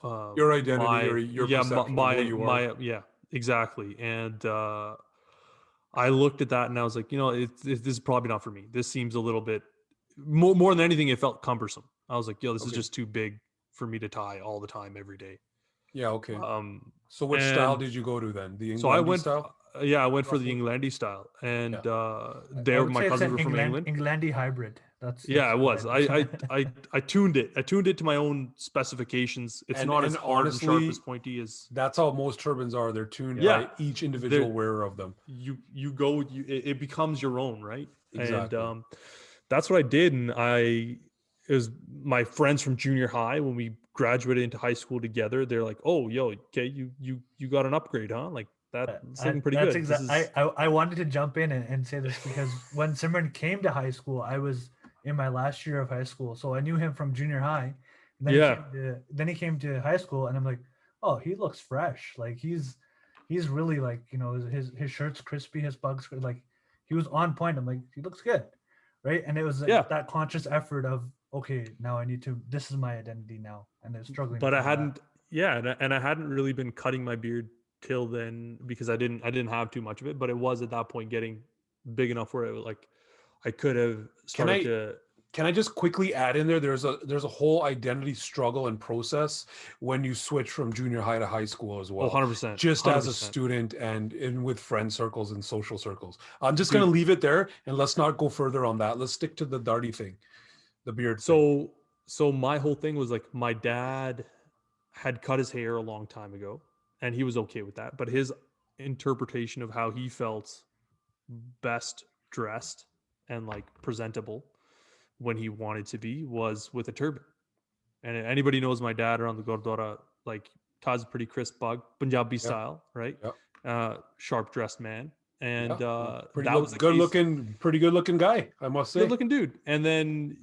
Your identity my or your yeah perception of who you are. my yeah, exactly. And I looked at that and I was like, this is probably not for me. This seems a little bit more than anything, it felt cumbersome. I was like, yo, this is Okay. just too big for me to tie all the time every day. Yeah. Okay. Um, So which style and did you go to then? The so I Englandy went, style? yeah, I went for the Roughly? Englandy style, and I there would my say it's cousins an were from England. Englandy hybrid. Yeah, That's it what was. it is. I tuned it. I tuned it to my own specifications. It's not as And hard and sharp honestly, as pointy as that's how most turbans are. They're tuned Yeah. by each individual They're- wearer of them. it becomes your own, right? Exactly. And that's what I did. And it was my friends from junior high when we graduated into high school together. They're like, "Oh, yo, okay, you got an upgrade, huh? Like that's looking pretty That's good." This exactly. is I wanted to jump in and say this because when Simran came to high school, I was in my last year of high school, so I knew him from junior high. And then Yeah. he came to high school, and I'm like, oh, he looks fresh. Like he's really like his shirt's crispy, his bugs like he was on point. I'm like, he looks good, right? And it was like Yeah. that conscious effort of okay, now I need to. This is my identity now, and they're struggling. but to I find that. hadn't, yeah, and I hadn't really been cutting my beard till then because I didn't have too much of it. But it was at that point getting big enough where it was like I could have started I- to. Can I just quickly add in there? There's a whole identity struggle and process when you switch from junior high to high school as well. 100%. Just as a 100%. student and in with friend circles and social circles. I'm just gonna leave it there and let's not go further on that. Let's stick to the darty thing, the beard. thing. So my whole thing was like my dad had cut his hair a long time ago, and he was okay with that. But his interpretation of how he felt best dressed and like presentable when he wanted to be was with a turban. And anybody knows my dad around the Gurdwara, like Taz, pretty crisp bug, Punjabi style, right? Sharp dressed man. And pretty that was the good case. looking, pretty good looking guy, I must say. Good looking dude. And then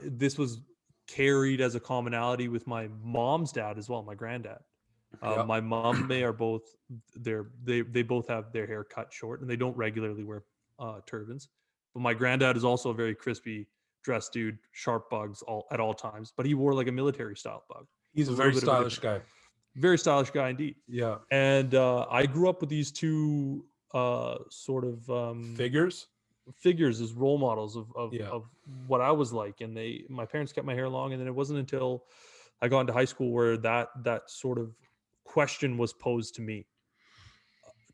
this was carried as a commonality with my mom's dad as well, my granddad. My mom, they both have their hair cut short, and they don't regularly wear turbans. But my granddad is also a very crispy dressed dude, sharp bugs at all times. But he wore like a military style bug. He's a little very bit of a stylish different- guy. Very stylish guy indeed. Yeah. And I grew up with these two sort of figures as role models of what I was like. And my parents kept my hair long, and then it wasn't until I got into high school where that sort of question was posed to me,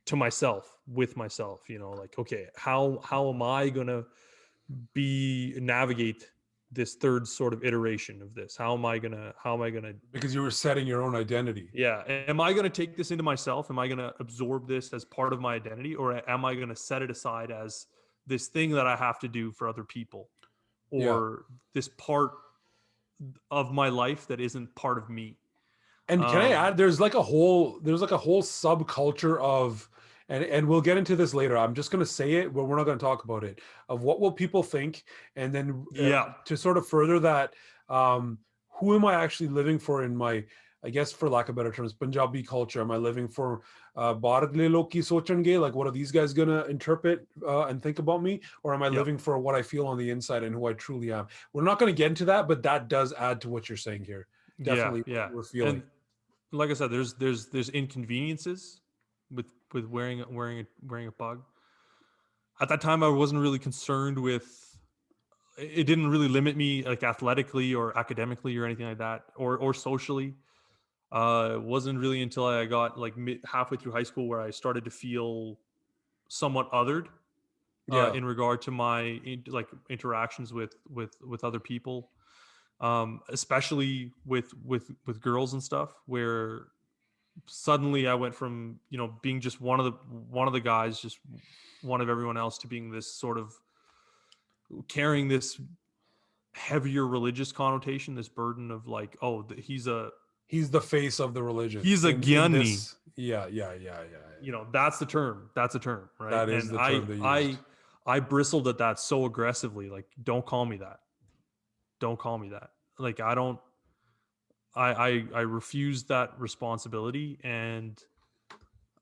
to myself, with myself, like, okay, how am I gonna navigate this third sort of iteration of this? How am I gonna Because you were setting your own identity. yeah, am I gonna take this into myself? Am I gonna absorb this as part of my identity, or am I gonna set it aside as this thing that I have to do for other people, or this part of my life that isn't part of me? And can I add, there's like a whole subculture of, and we'll get into this later. I'm just going to say it, but we're not going to talk about it, of what will people think. And then to sort of further that, who am I actually living for in my, I guess for lack of better terms, Punjabi culture? Am I living for Bharatli Loki Sochange? Like, what are these guys going to interpret and think about me? Or am I living for what I feel on the inside and who I truly am? We're not going to get into that, but that does add to what you're saying here. Definitely what we're feeling. And like I said, there's inconveniences with wearing a pug. At that time, I wasn't really concerned with. It didn't really limit me like athletically or academically or anything like that, or socially. It wasn't really until I got like halfway through high school where I started to feel somewhat othered Yeah. in regard to my like interactions with other people, especially with girls and stuff, where suddenly I went from, you know, being just one of the guys, just one of everyone else, to being this sort of carrying this heavier religious connotation, this burden of like, oh, He's the face of the religion. he's a in Gyani. this. Yeah. You know, that's the term. That's a term, right? That is And the term they used. I bristled at that so aggressively. Like, don't call me that. Don't call me that. Like, I don't. I refused that responsibility, and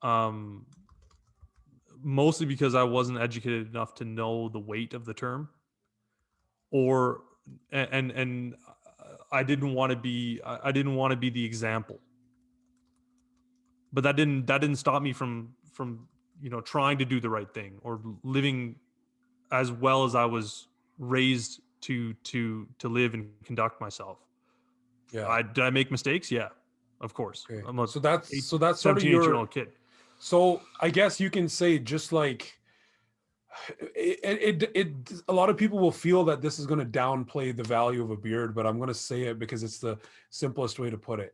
um, mostly because I wasn't educated enough to know the weight of the term, or and I didn't want to be I didn't want to be the example. But that didn't stop me from you know, trying to do the right thing or living as well as I was raised to live and conduct myself. Yeah. Did I make mistakes? Yeah, of course. Okay. I'm a So that's 17, sort of 18-year your. old kid. So I guess you can say, just like it a lot of people will feel that this is going to downplay the value of a beard, but I'm going to say it because it's the simplest way to put it.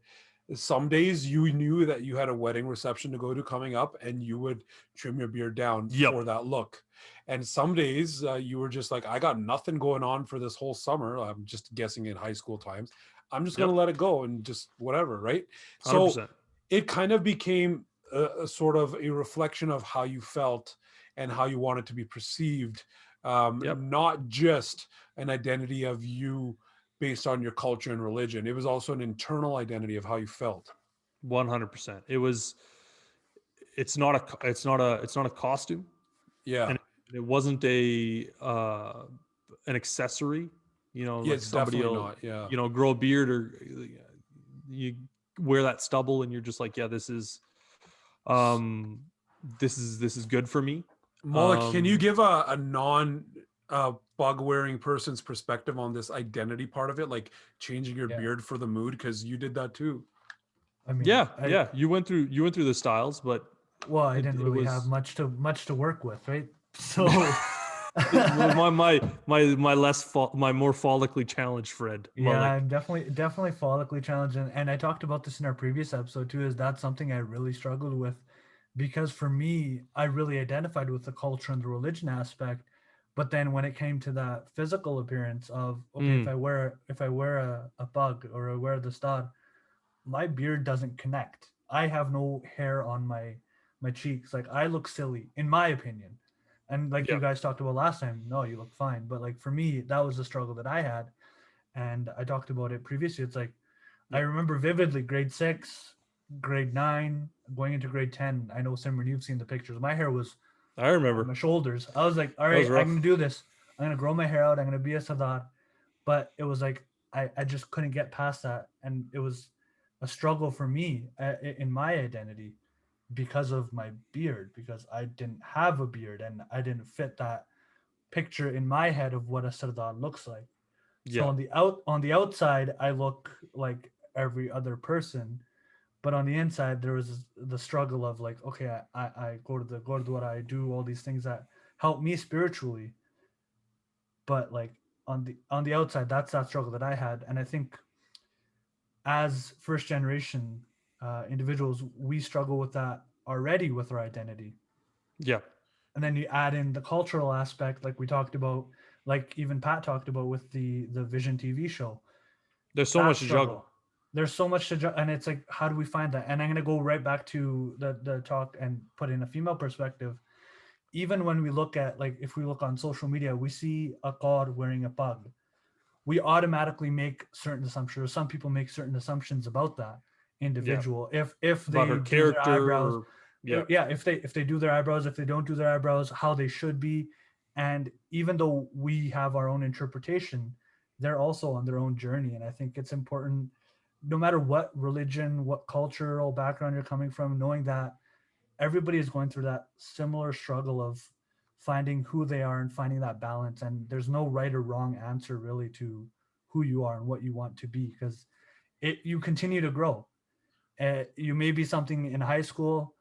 Some days you knew that you had a wedding reception to go to coming up, and you would trim your beard down Yep. for that look. And some days you were just like, I got nothing going on for this whole summer. I'm just guessing in high school times. I'm just going to let it go and just whatever, right? 100%. So it kind of became a sort of a reflection of how you felt and how you wanted to be perceived, Yep. not just an identity of you based on your culture and religion. It was also an internal identity of how you felt. 100%. It's not a costume, Yeah. and it wasn't a an accessory. You know, Yeah, like it's somebody definitely will, not. Yeah. you know, grow a beard, or you wear that stubble and you're just like, yeah, this is good for me. Malik, can you Um, give a non bug wearing person's perspective on this identity part of it, like changing your Yeah. beard for the mood? Because you did that too. I mean, yeah, you went through the styles, but Well, I it, didn't it really was have much to work with, right? So my more follically challenged friend. yeah, Malik. I'm definitely follically challenged, and I talked about this in our previous episode too. Is that's something I really struggled with, because for me, I really identified with the culture and the religion aspect, but then when it came to that physical appearance of, okay, if I wear a bug or I wear the stud, my beard doesn't connect. I have no hair on my cheeks. Like, I look silly in my opinion. And like Yeah. you guys talked about last time, no, you look fine. But like for me, that was the struggle that I had. And I talked about it previously. It's like I remember vividly grade 6, grade 9, going into grade 10. I know, Simran, you've seen the pictures. My hair was I on remember. my shoulders. I was like, all That was right, I'm rough. gonna do this. I'm gonna grow my hair out. I'm gonna be a Sadat. But it was like I just couldn't get past that, and it was a struggle for me in my identity because of my beard, because I didn't have a beard and I didn't fit that picture in my head of what a Sadat looks like. So Yeah. on the outside, I look like every other person, but on the inside, there was the struggle of like, okay, I go to the Gurdwara, I do all these things that help me spiritually, but like on the outside, that's that struggle that I had. And I think as first generation individuals, we struggle with that already with our identity. Yeah. And then you add in the cultural aspect, like we talked about, like even Pat talked about with the Vision TV show. There's so That much to juggle. There's so much to and it's like, how do we find that? And I'm gonna go right back to the talk and put in a female perspective. Even when we look at, like, if we look on social media, we see a god wearing a pug, we automatically make certain assumptions. Some people make certain assumptions about that individual. If About they her do their character. eyebrows, Yeah. if they do their eyebrows, if they don't do their eyebrows, how they should be. And even though we have our own interpretation, they're also on their own journey. And I think it's important, no matter what religion, what cultural background you're coming from, knowing that everybody is going through that similar struggle of finding who they are and finding that balance. And there's no right or wrong answer really to who you are and what you want to be, because you continue to grow. You may be something in high school,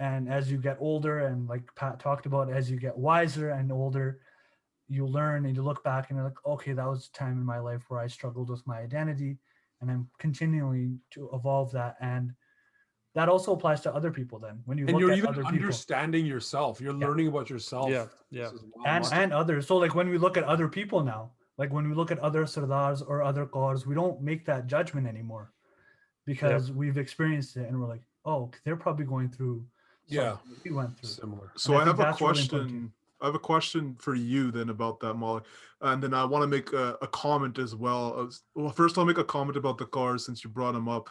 And as you get older, and like Pat talked about, as you get wiser and older, you learn and you look back and you're like, okay, that was a time in my life where I struggled with my identity, and I'm continuing to evolve that. And that also applies to other people. Then when you And look you're at even other people, understanding yourself. You're yeah, learning about yourself. Yeah, yeah. This is wow, much. and others. So like when we look at other people now, like when we look at other sardars or other gods, we don't make that judgment anymore because we've experienced it and we're like, oh, they're probably going through Yeah, something we went through. similar. So I I think have a that's really important too. question. I have a question for you then about that, Molly, and then I want to make a comment as well. Well, first I'll make a comment about the cars since you brought them up,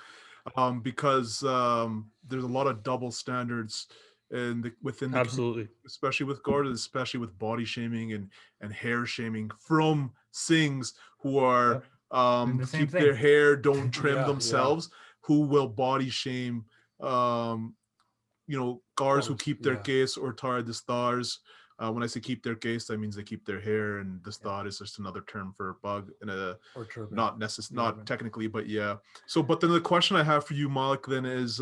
because there's a lot of double standards within the community, Absolutely. especially with guards, especially with body shaming and hair shaming from sings who are Doing the same keep their thing. hair, don't trim Yeah, yeah. themselves, who will body shame guards who Cars, keep their yeah. case or tie the stars. When I say keep their case, that means they keep their hair, and the star is just another term for bug in a Or turban. not technically, but yeah. So, but then the question I have for you, Malik, then is,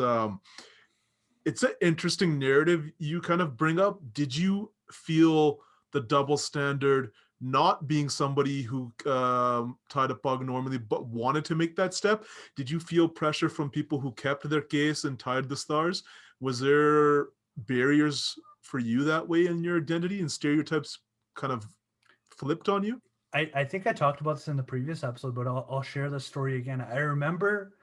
it's an interesting narrative you kind of bring up. Did you feel the double standard not being somebody who tied a bug normally but wanted to make that step? Did you feel pressure from people who kept their case and tied the stars? Was there barriers for you that way in your identity, and stereotypes kind of flipped on you? I think I talked about this in the previous episode, but I'll share the story again. I remember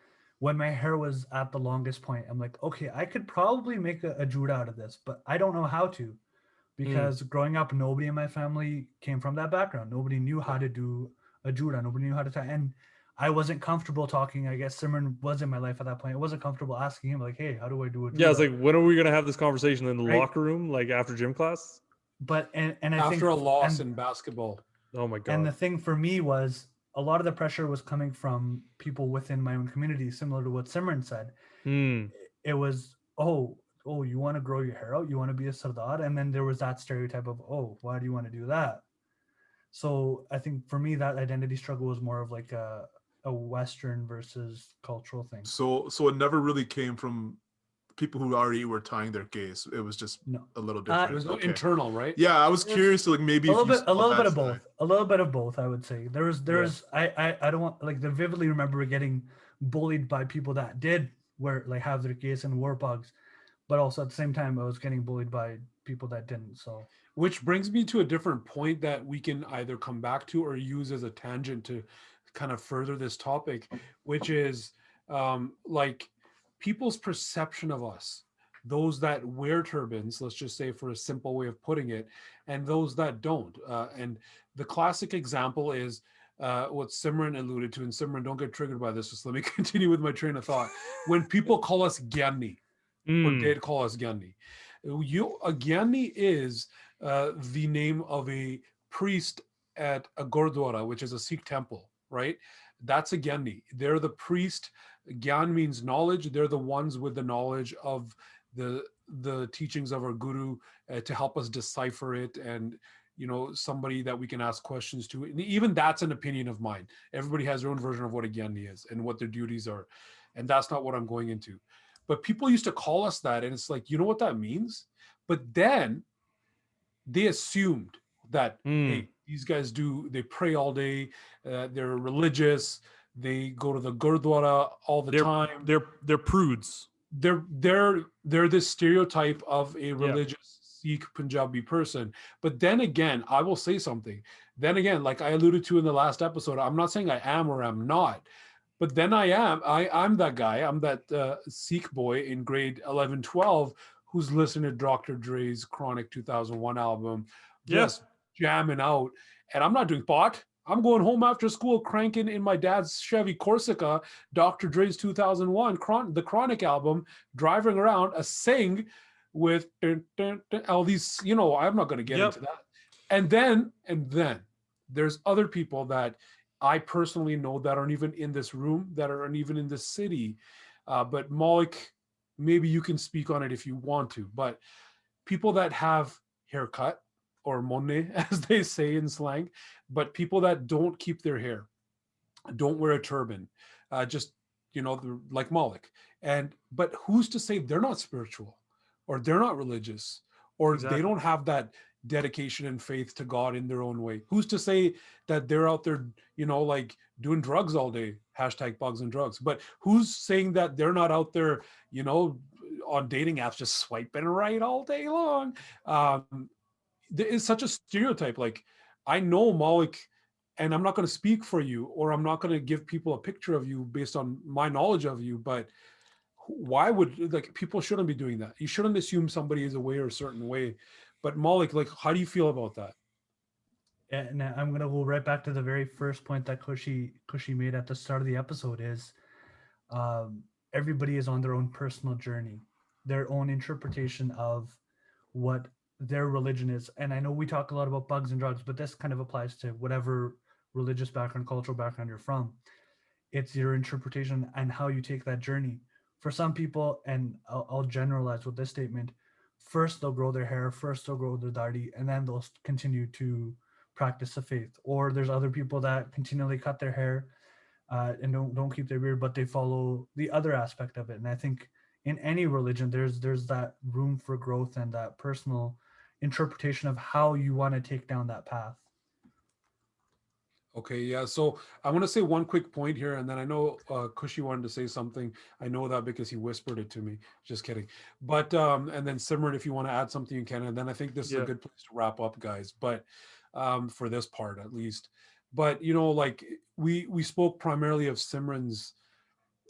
when my hair was at the longest point, I'm like, okay, I could probably make a juda out of this, but I don't know how to, because growing up, nobody in my family came from that background. Nobody knew how to do a juda. Nobody knew how to tie. And I wasn't comfortable talking. I guess Simran was in my life at that point. I wasn't comfortable asking him like, hey, how do I do a juda? Yeah, it's like, when are we gonna have this conversation in the Right. locker room, like after gym class? But and I After think a loss and, in basketball. Oh my god. and the thing for me was a lot of the pressure was coming from people within my own community, similar to what Simran said. It was, oh, you want to grow your hair out, you want to be a sardar, and then there was that stereotype of, oh, why do you want to do that? So I think for me that identity struggle was more of like a Western versus cultural thing. So it never really came from people who already were tying their case. It was just No, a little It different. was Okay. internal, right? Yeah, I was curious to like maybe a if little you bit, a saw little bit that of side. both, a little bit of both. I would say there's I don't want, like, I vividly remember getting bullied by people that did wear, like, have their case and wore bugs, but also at the same time I was getting bullied by people that didn't. So Which brings me to a different point that we can either come back to or use as a tangent to kind of further this topic, which is like people's perception of us. Those that wear turbans, let's just say for a simple way of putting it, and those that don't. And the classic example is what Simran alluded to. And Simran, don't get triggered by this. Just let me continue with my train of thought. When people call us Gyani, or did call us Gyani, a Gyani is the name of a priest at a Gurdwara, which is a Sikh temple, right? That's a Gyani. They're the priest. Gyan means knowledge. They're the ones with the knowledge of the teachings of our guru to help us decipher it, and somebody that we can ask questions to. And even that's an opinion of mine. Everybody has their own version of what a Gyani is and what their duties are, and that's not what I'm going into. But people used to call us that, and it's like, you know what that means? But then they assumed that, hey, these guys they pray all day, they're religious, they go to the Gurdwara all the time. They're prudes. They're this stereotype of a religious Sikh Punjabi person. But then again, I will say something. Then again, like I alluded to in the last episode, I'm not saying I am or I'm not. But then I'm that guy. I'm that Sikh boy in grade 11, 12 who's listening to Dr. Dre's Chronic 2001 album, just jamming out. And I'm not doing pot. I'm going home after school cranking in my dad's Chevy Corsica, Dr. Dre's 2001, the Chronic album, driving around a sing with all these, I'm not going to get into that. And then there's other people that I personally know that aren't even in this room, that aren't even in this city. But Malik, maybe you can speak on it if you want to. But people that have haircut, or monne, as they say in slang, but people that don't keep their hair, don't wear a turban, just, like Malik. But who's to say they're not spiritual? or they're not religious, or they Exactly. don't have that dedication and faith to God in their own way. Who's to say that they're out there, like doing drugs all day, hashtag Paghs and Drugs? But who's saying that they're not out there, you know, on dating apps just swiping right all day long? Um, there is such a stereotype. Like, I know Malik, and I'm not going to speak for you, or I'm not going to give people a picture of you based on my knowledge of you, but why would, like, people shouldn't be doing that. You shouldn't assume somebody is a way or a certain way. But Malik, like, how do you feel about that? And I'm gonna go right back to the very first point that Kushi made at the start of the episode is um, everybody is on their own personal journey, their own interpretation of what their religion is. And I know we talk a lot about bugs and drugs, but this kind of applies to whatever religious background, cultural background you're from. It's your interpretation and how you take that journey. For some people, and I'll generalize with this statement, first they'll grow their hair, first they'll grow their dadi, and then they'll continue to practice the faith. Or there's other people that continually cut their hair and don't keep their beard, but they follow the other aspect of it. And I think in any religion, there's that room for growth and that personal interpretation of how you want to take down that path. Okay, yeah. So I want to say one quick point here, and then I know Kushi wanted to say something. I know that because he whispered it to me. Just kidding. But and then Simran, if you want to add something, you can. And then I think this is a Yeah. good place to wrap up, guys. But for this part at least. But like we spoke primarily of Simran's,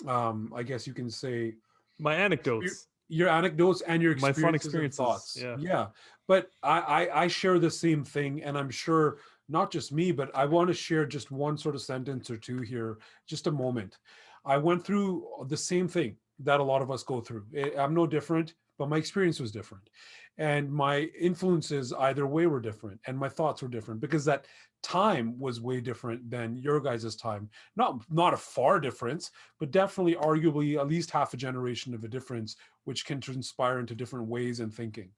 I guess you can say, My your, anecdotes, your anecdotes and your my fun experiences and experiences. thoughts. Yeah. Yeah. But I share the same thing, and I'm sure not just me, but I want to share just one sort of sentence or two here, just a moment. I went through the same thing that a lot of us go through. I'm no different, but my experience was different. And my influences either way were different, and my thoughts were different because that time was way different than your guys' time. Not a far difference, but definitely arguably at least half a generation of a difference, which can transpire into different ways in thinking.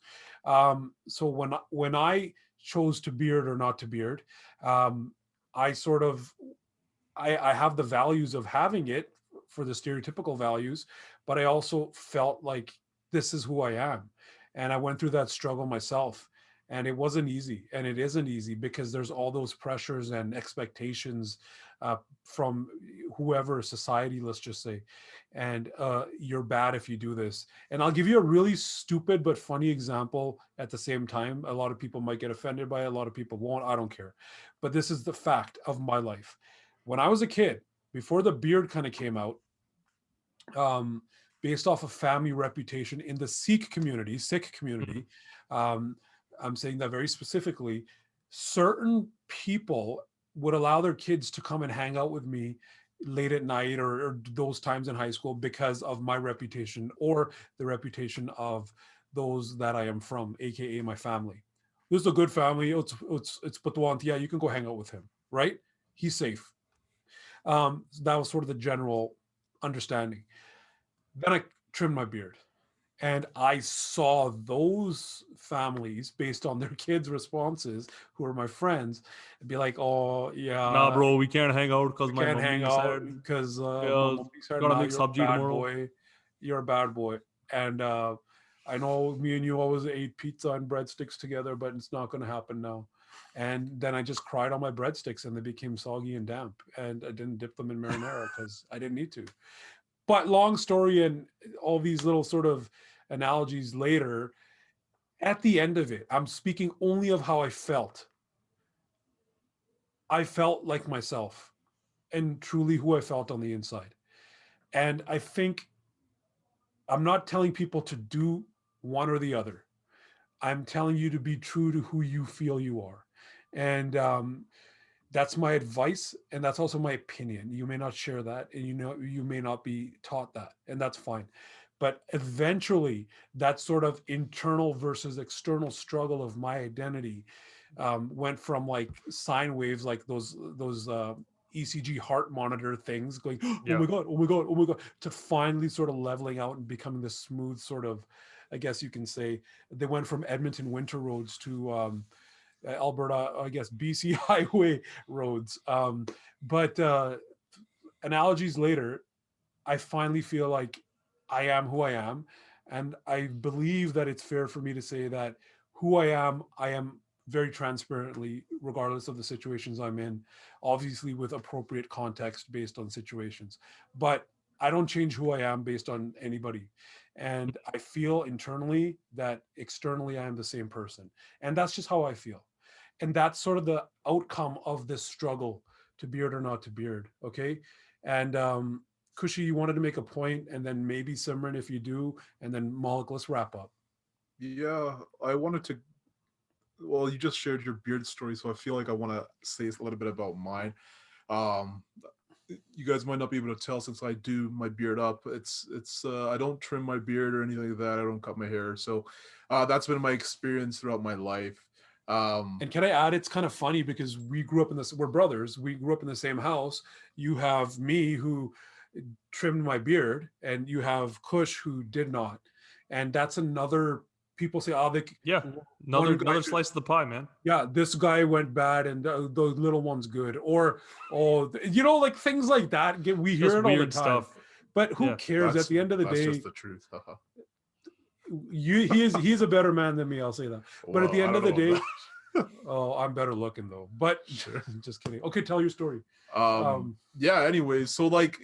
So when I chose to beard or not to beard, um, I sort of I have the values of having it for the stereotypical values, but I also felt like this is who I am. And I went through that struggle myself. And it wasn't easy. And it isn't easy because there's all those pressures and expectations from whoever society, let's just say. And you're bad if you do this. And I'll give you a really stupid but funny example at the same time. A lot of people might get offended by it, a lot of people won't. I don't care. But this is the fact of my life. When I was a kid, before the beard kind of came out, um, based off of family reputation in the Sikh community, um, I'm saying that very specifically, certain people would allow their kids to come and hang out with me late at night or those times in high school because of my reputation or the reputation of those that I am from, aka my family. This is a good family. It's Patwant. Yeah, you can go hang out with him, right? He's safe. That was sort of the general understanding. Then I trimmed my beard, and I saw those families based on their kids' responses, who are my friends, be like, "Oh Nah, yeah, bro, we can't hang out because we my can't hang mummy out said, because my yeah, mom said, gotta nah, make you're a sabji bad tomorrow. boy, you're a bad boy." And I know me and you always ate pizza and breadsticks together, but it's not going to happen now. And then I just cried on my breadsticks, and they became soggy and damp, and I didn't dip them in marinara because I didn't need to. But long story, and all these little sort of analogies later, at the end of it, I'm speaking only of how I felt. I felt like myself and truly who I felt on the inside. And I think I'm not telling people to do one or the other. I'm telling you to be true to who you feel you are. And that's my advice. And that's also my opinion. You may not share that, and you may not be taught that, and that's fine. But eventually, that sort of internal versus external struggle of my identity went from like sine waves, like those ECG heart monitor things, going, oh Yeah. my god, oh my god, oh my god, to finally sort of leveling out and becoming this smooth sort of, I guess you can say, they went from Edmonton winter roads to Alberta, I guess, BC highway roads. But analogies later, I finally feel like I am who I am. And I believe that it's fair for me to say that who I am very transparently, regardless of the situations I'm in, obviously with appropriate context based on situations. But I don't change who I am based on anybody. And I feel internally that externally I am the same person. And that's just how I feel. And that's sort of the outcome of this struggle to beard or not to beard. Okay. And Kushi, you wanted to make a point, and then maybe Simran if you do, and then Malik, let's wrap up. Yeah, I wanted to. Well, you just shared your beard story, so I feel like I want to say a little bit about mine. Um, you guys might not be able to tell since I do my beard up. It's I don't trim my beard or anything like that. I don't cut my hair, so that's been my experience throughout my life. And can I add, it's kind of funny because we grew up in this, we're brothers. We grew up in the same house. You have me who trimmed my beard, and you have Kush who did not. And that's another, people say, oh, they, Yeah, another slice of the pie, man. yeah, this guy went bad and the little one's good. Or, oh, like things like that. We hear Just it all the weird time. stuff. But who Yeah. cares? At the end of the that's day, just the truth. he's a better man than me, I'll say that. But at the Well, end I of the don't know day, about oh, I'm better looking though. But Sure. just kidding. Okay, tell your story. Yeah, anyways, so like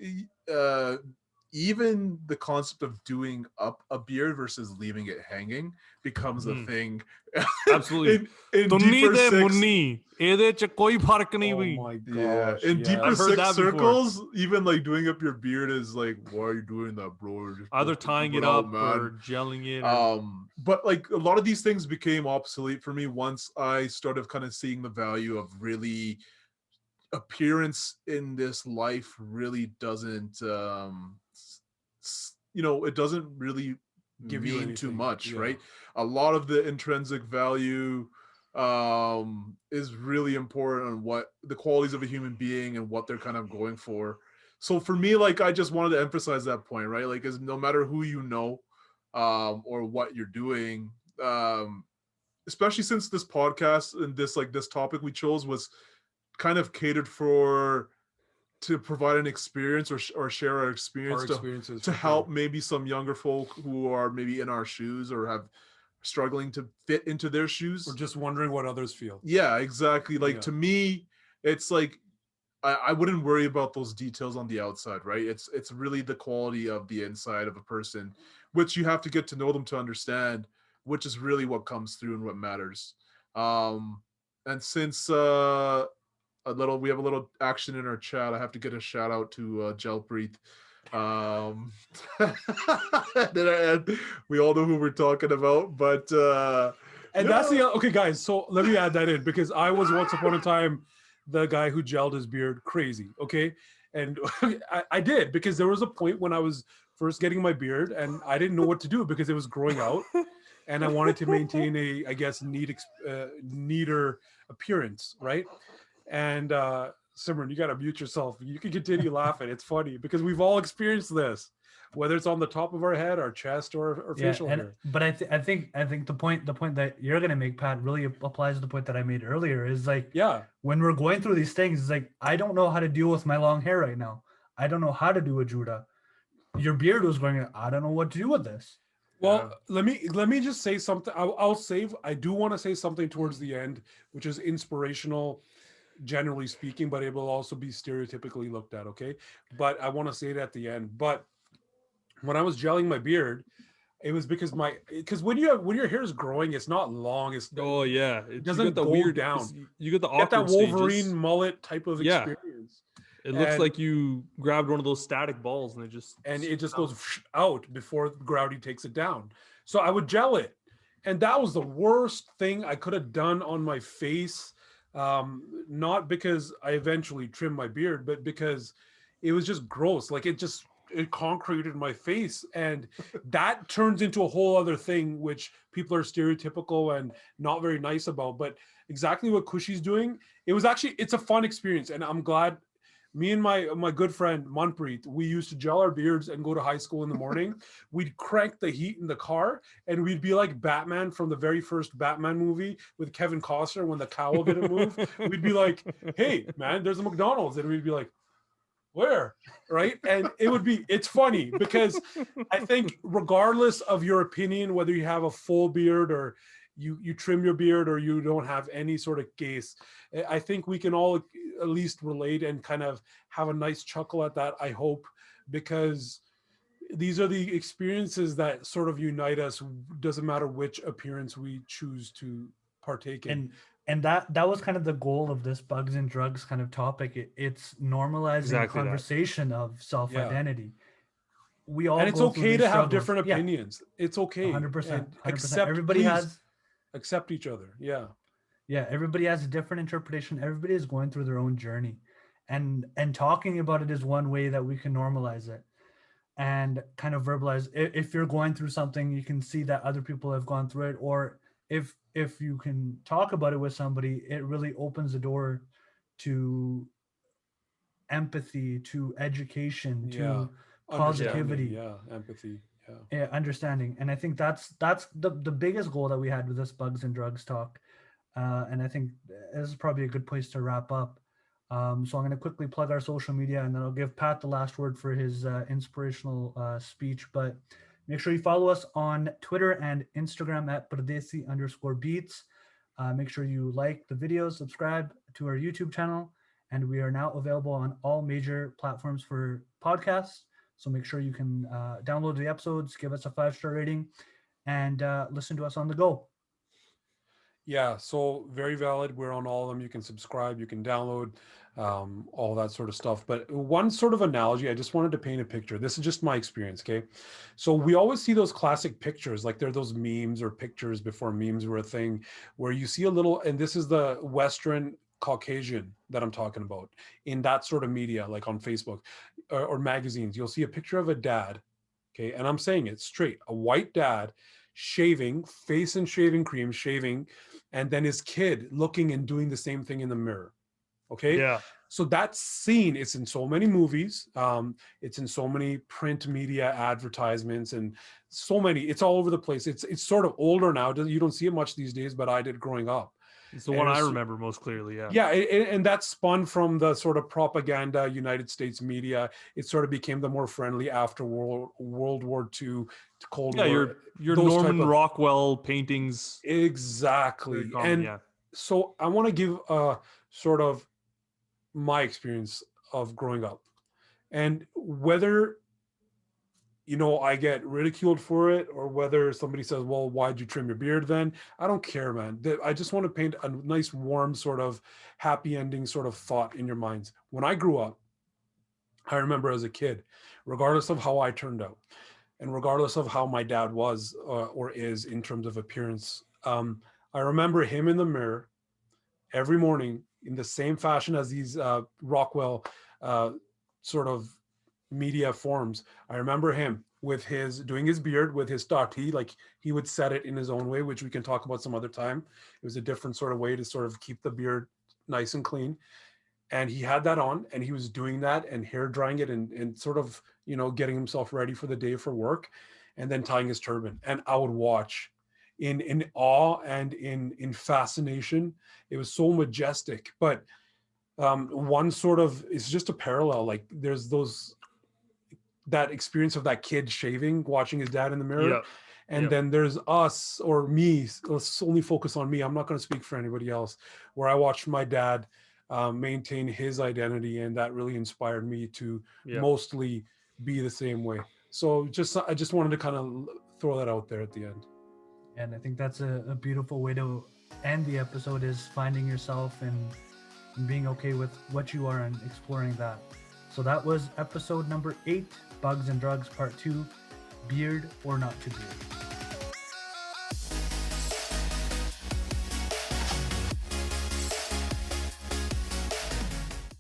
even the concept of doing up a beard versus leaving it hanging becomes a thing. Absolutely. in Tunni deeper te six, munni, ਇਹਦੇ ਚ ਕੋਈ ਫਰਕ ਨਹੀਂ Oh we. my yeah, gosh. in yes. deeper I've heard six that before. circles, even like doing up your beard is like, why are you doing that, bro? You're just Either busting tying it people out, up man. or gelling it. Or... But like a lot of these things became obsolete for me once I started kind of seeing the value of really appearance in this life really doesn't it doesn't really Give you mean too anything. much, Yeah. right? A lot of the intrinsic value is really important on what the qualities of a human being and what they're kind of going for. So for me, like, I just wanted to emphasize that point, right? Like, is no matter who you know or what you're doing, especially since this podcast and this topic we chose was kind of catered to provide an experience or share our experience, experiences to for help sure. maybe some younger folk who are maybe in our shoes or have struggling to fit into their shoes, Or just wondering what others feel. yeah, exactly. Like, Yeah. to me, it's like I wouldn't worry about those details on the outside, right? It's really the quality of the inside of a person, which you have to get to know them to understand, which is really what comes through and what matters. And since we have a little action in our chat, I have to get a shout out to Gelpreet. And we all know who we're talking about, but And that's okay, guys. So let me add that in, because I was once upon a time the guy who gelled his beard crazy. Okay. And I did, because there was a point when I was first getting my beard and I didn't know what to do because it was growing out. And I wanted to maintain a, I guess, neater appearance, right? And Simran, you got to mute yourself. You can continue laughing. It's funny because we've all experienced this, whether it's on the top of our head, our chest, or facial hair. But I think the point that you're gonna make, Pat, really applies to the point that I made earlier. Is like, Yeah, when we're going through these things, it's like, I don't know how to deal with my long hair right now. I don't know how to do a Judah. Your beard was going, I don't know what to do with this. well, let me just say something. I'll save. I do want to say something towards the end, which is inspirational, generally speaking, but it will also be stereotypically looked at. Okay, but I want to say it at the end. But when I was gelling my beard, it was because when your hair is growing, it's not long. Oh yeah, it doesn't go down. You get the Get that awkward Wolverine stages. mullet type of Yeah. experience. It looks And- like you grabbed one of those static balls and it just goes out before gravity takes it down. So I would gel it, and that was the worst thing I could have done on my face. Not because I eventually trimmed my beard, but because it was just gross. Like it concreted my face, and that turns into a whole other thing, which people are stereotypical and not very nice about. But exactly what Kushi's doing, it's a fun experience, and I'm glad. Me and my good friend Manpreet, we used to gel our beards and go to high school in the morning. We'd crank the heat in the car, and we'd be like Batman from the very first Batman movie with Kevin Costner when the cowl didn't move. We'd be like, "Hey, man, there's a McDonald's," and we'd be like, where? Right? And it's funny because I think regardless of your opinion, whether you have a full beard or you trim your beard or you don't have any sort of case, I think we can all at least relate and kind of have a nice chuckle at that, I hope, because these are the experiences that sort of unite us. Doesn't matter which appearance we choose to partake in. And that was kind of the goal of this bugs and drugs kind of topic. It's normalizing Exactly that. conversation of self-identity. We all And it's go through okay these to have struggles. different Yeah, opinions. It's okay. 100%. And 100%. accept, Everybody please has accept each other. Yeah. Yeah, everybody has a different interpretation. Everybody is going through their own journey. And talking about it is one way that we can normalize it and kind of verbalize. If you're going through something, you can see that other people have gone through it, or if you can talk about it with somebody, it really opens the door to empathy, to education, to positivity, empathy, understanding. And I think that's the biggest goal that we had with this bugs and drugs talk. And I think this is probably a good place to wrap up. So I'm going to quickly plug our social media, and then I'll give Pat the last word for his inspirational speech. But make sure you follow us on Twitter and Instagram at Pardesi_Beats. Make sure you like the videos, subscribe to our YouTube channel, and we are now available on all major platforms for podcasts. So make sure you can download the episodes, give us a 5-star rating, and listen to us on the go. Yeah, so very valid. We're on all of them. You can subscribe, you can download, all that sort of stuff. But one sort of analogy, I just wanted to paint a picture. This is just my experience, okay? So we always see those classic pictures, like they're those memes or pictures before memes were a thing, where you see a little, and this is the Western Caucasian that I'm talking about, in that sort of media, like on Facebook or magazines. You'll see a picture of a dad, okay? And I'm saying it straight, a white dad shaving, face and shaving cream, shaving, and then his kid looking and doing the same thing in the mirror. Okay. Yeah. So that scene, it's in so many movies. It's in so many print media advertisements and so many, it's all over the place. It's sort of older now. You don't see it much these days, but I did growing up. It's the one I remember most clearly. Yeah. Yeah. And that spun from the sort of propaganda United States media. It sort of became the more friendly after World War II, Cold War. Your Norman Rockwell paintings. Exactly. Common, and so I want to give sort of my experience of growing up, and whether I get ridiculed for it, or whether somebody says, well, why'd you trim your beard then? I don't care, man. I just want to paint a nice, warm, sort of happy ending sort of thought in your minds. When I grew up, I remember as a kid, regardless of how I turned out, and regardless of how my dad was or is in terms of appearance, I remember him in the mirror every morning in the same fashion as these Rockwell sort of media forms. I remember him with doing his beard with his dati, like he would set it in his own way, which we can talk about some other time. It was a different sort of way to sort of keep the beard nice and clean. And he had that on, and he was doing that and hair drying it and sort of, getting himself ready for the day for work, and then tying his turban. And I would watch in awe and in fascination. It was so majestic. But one sort of, it's just a parallel. Like there's that experience of that kid shaving, watching his dad in the mirror. Yeah. And then there's us, or me. Let's only focus on me. I'm not going to speak for anybody else. Where I watched my dad maintain his identity, and that really inspired me to mostly be the same way. So I just wanted to kind of throw that out there at the end. And I think that's a beautiful way to end the episode, is finding yourself and being okay with what you are and exploring that. So that was episode number 8, Bugs and Drugs Part 2, Beard or Not to Beard.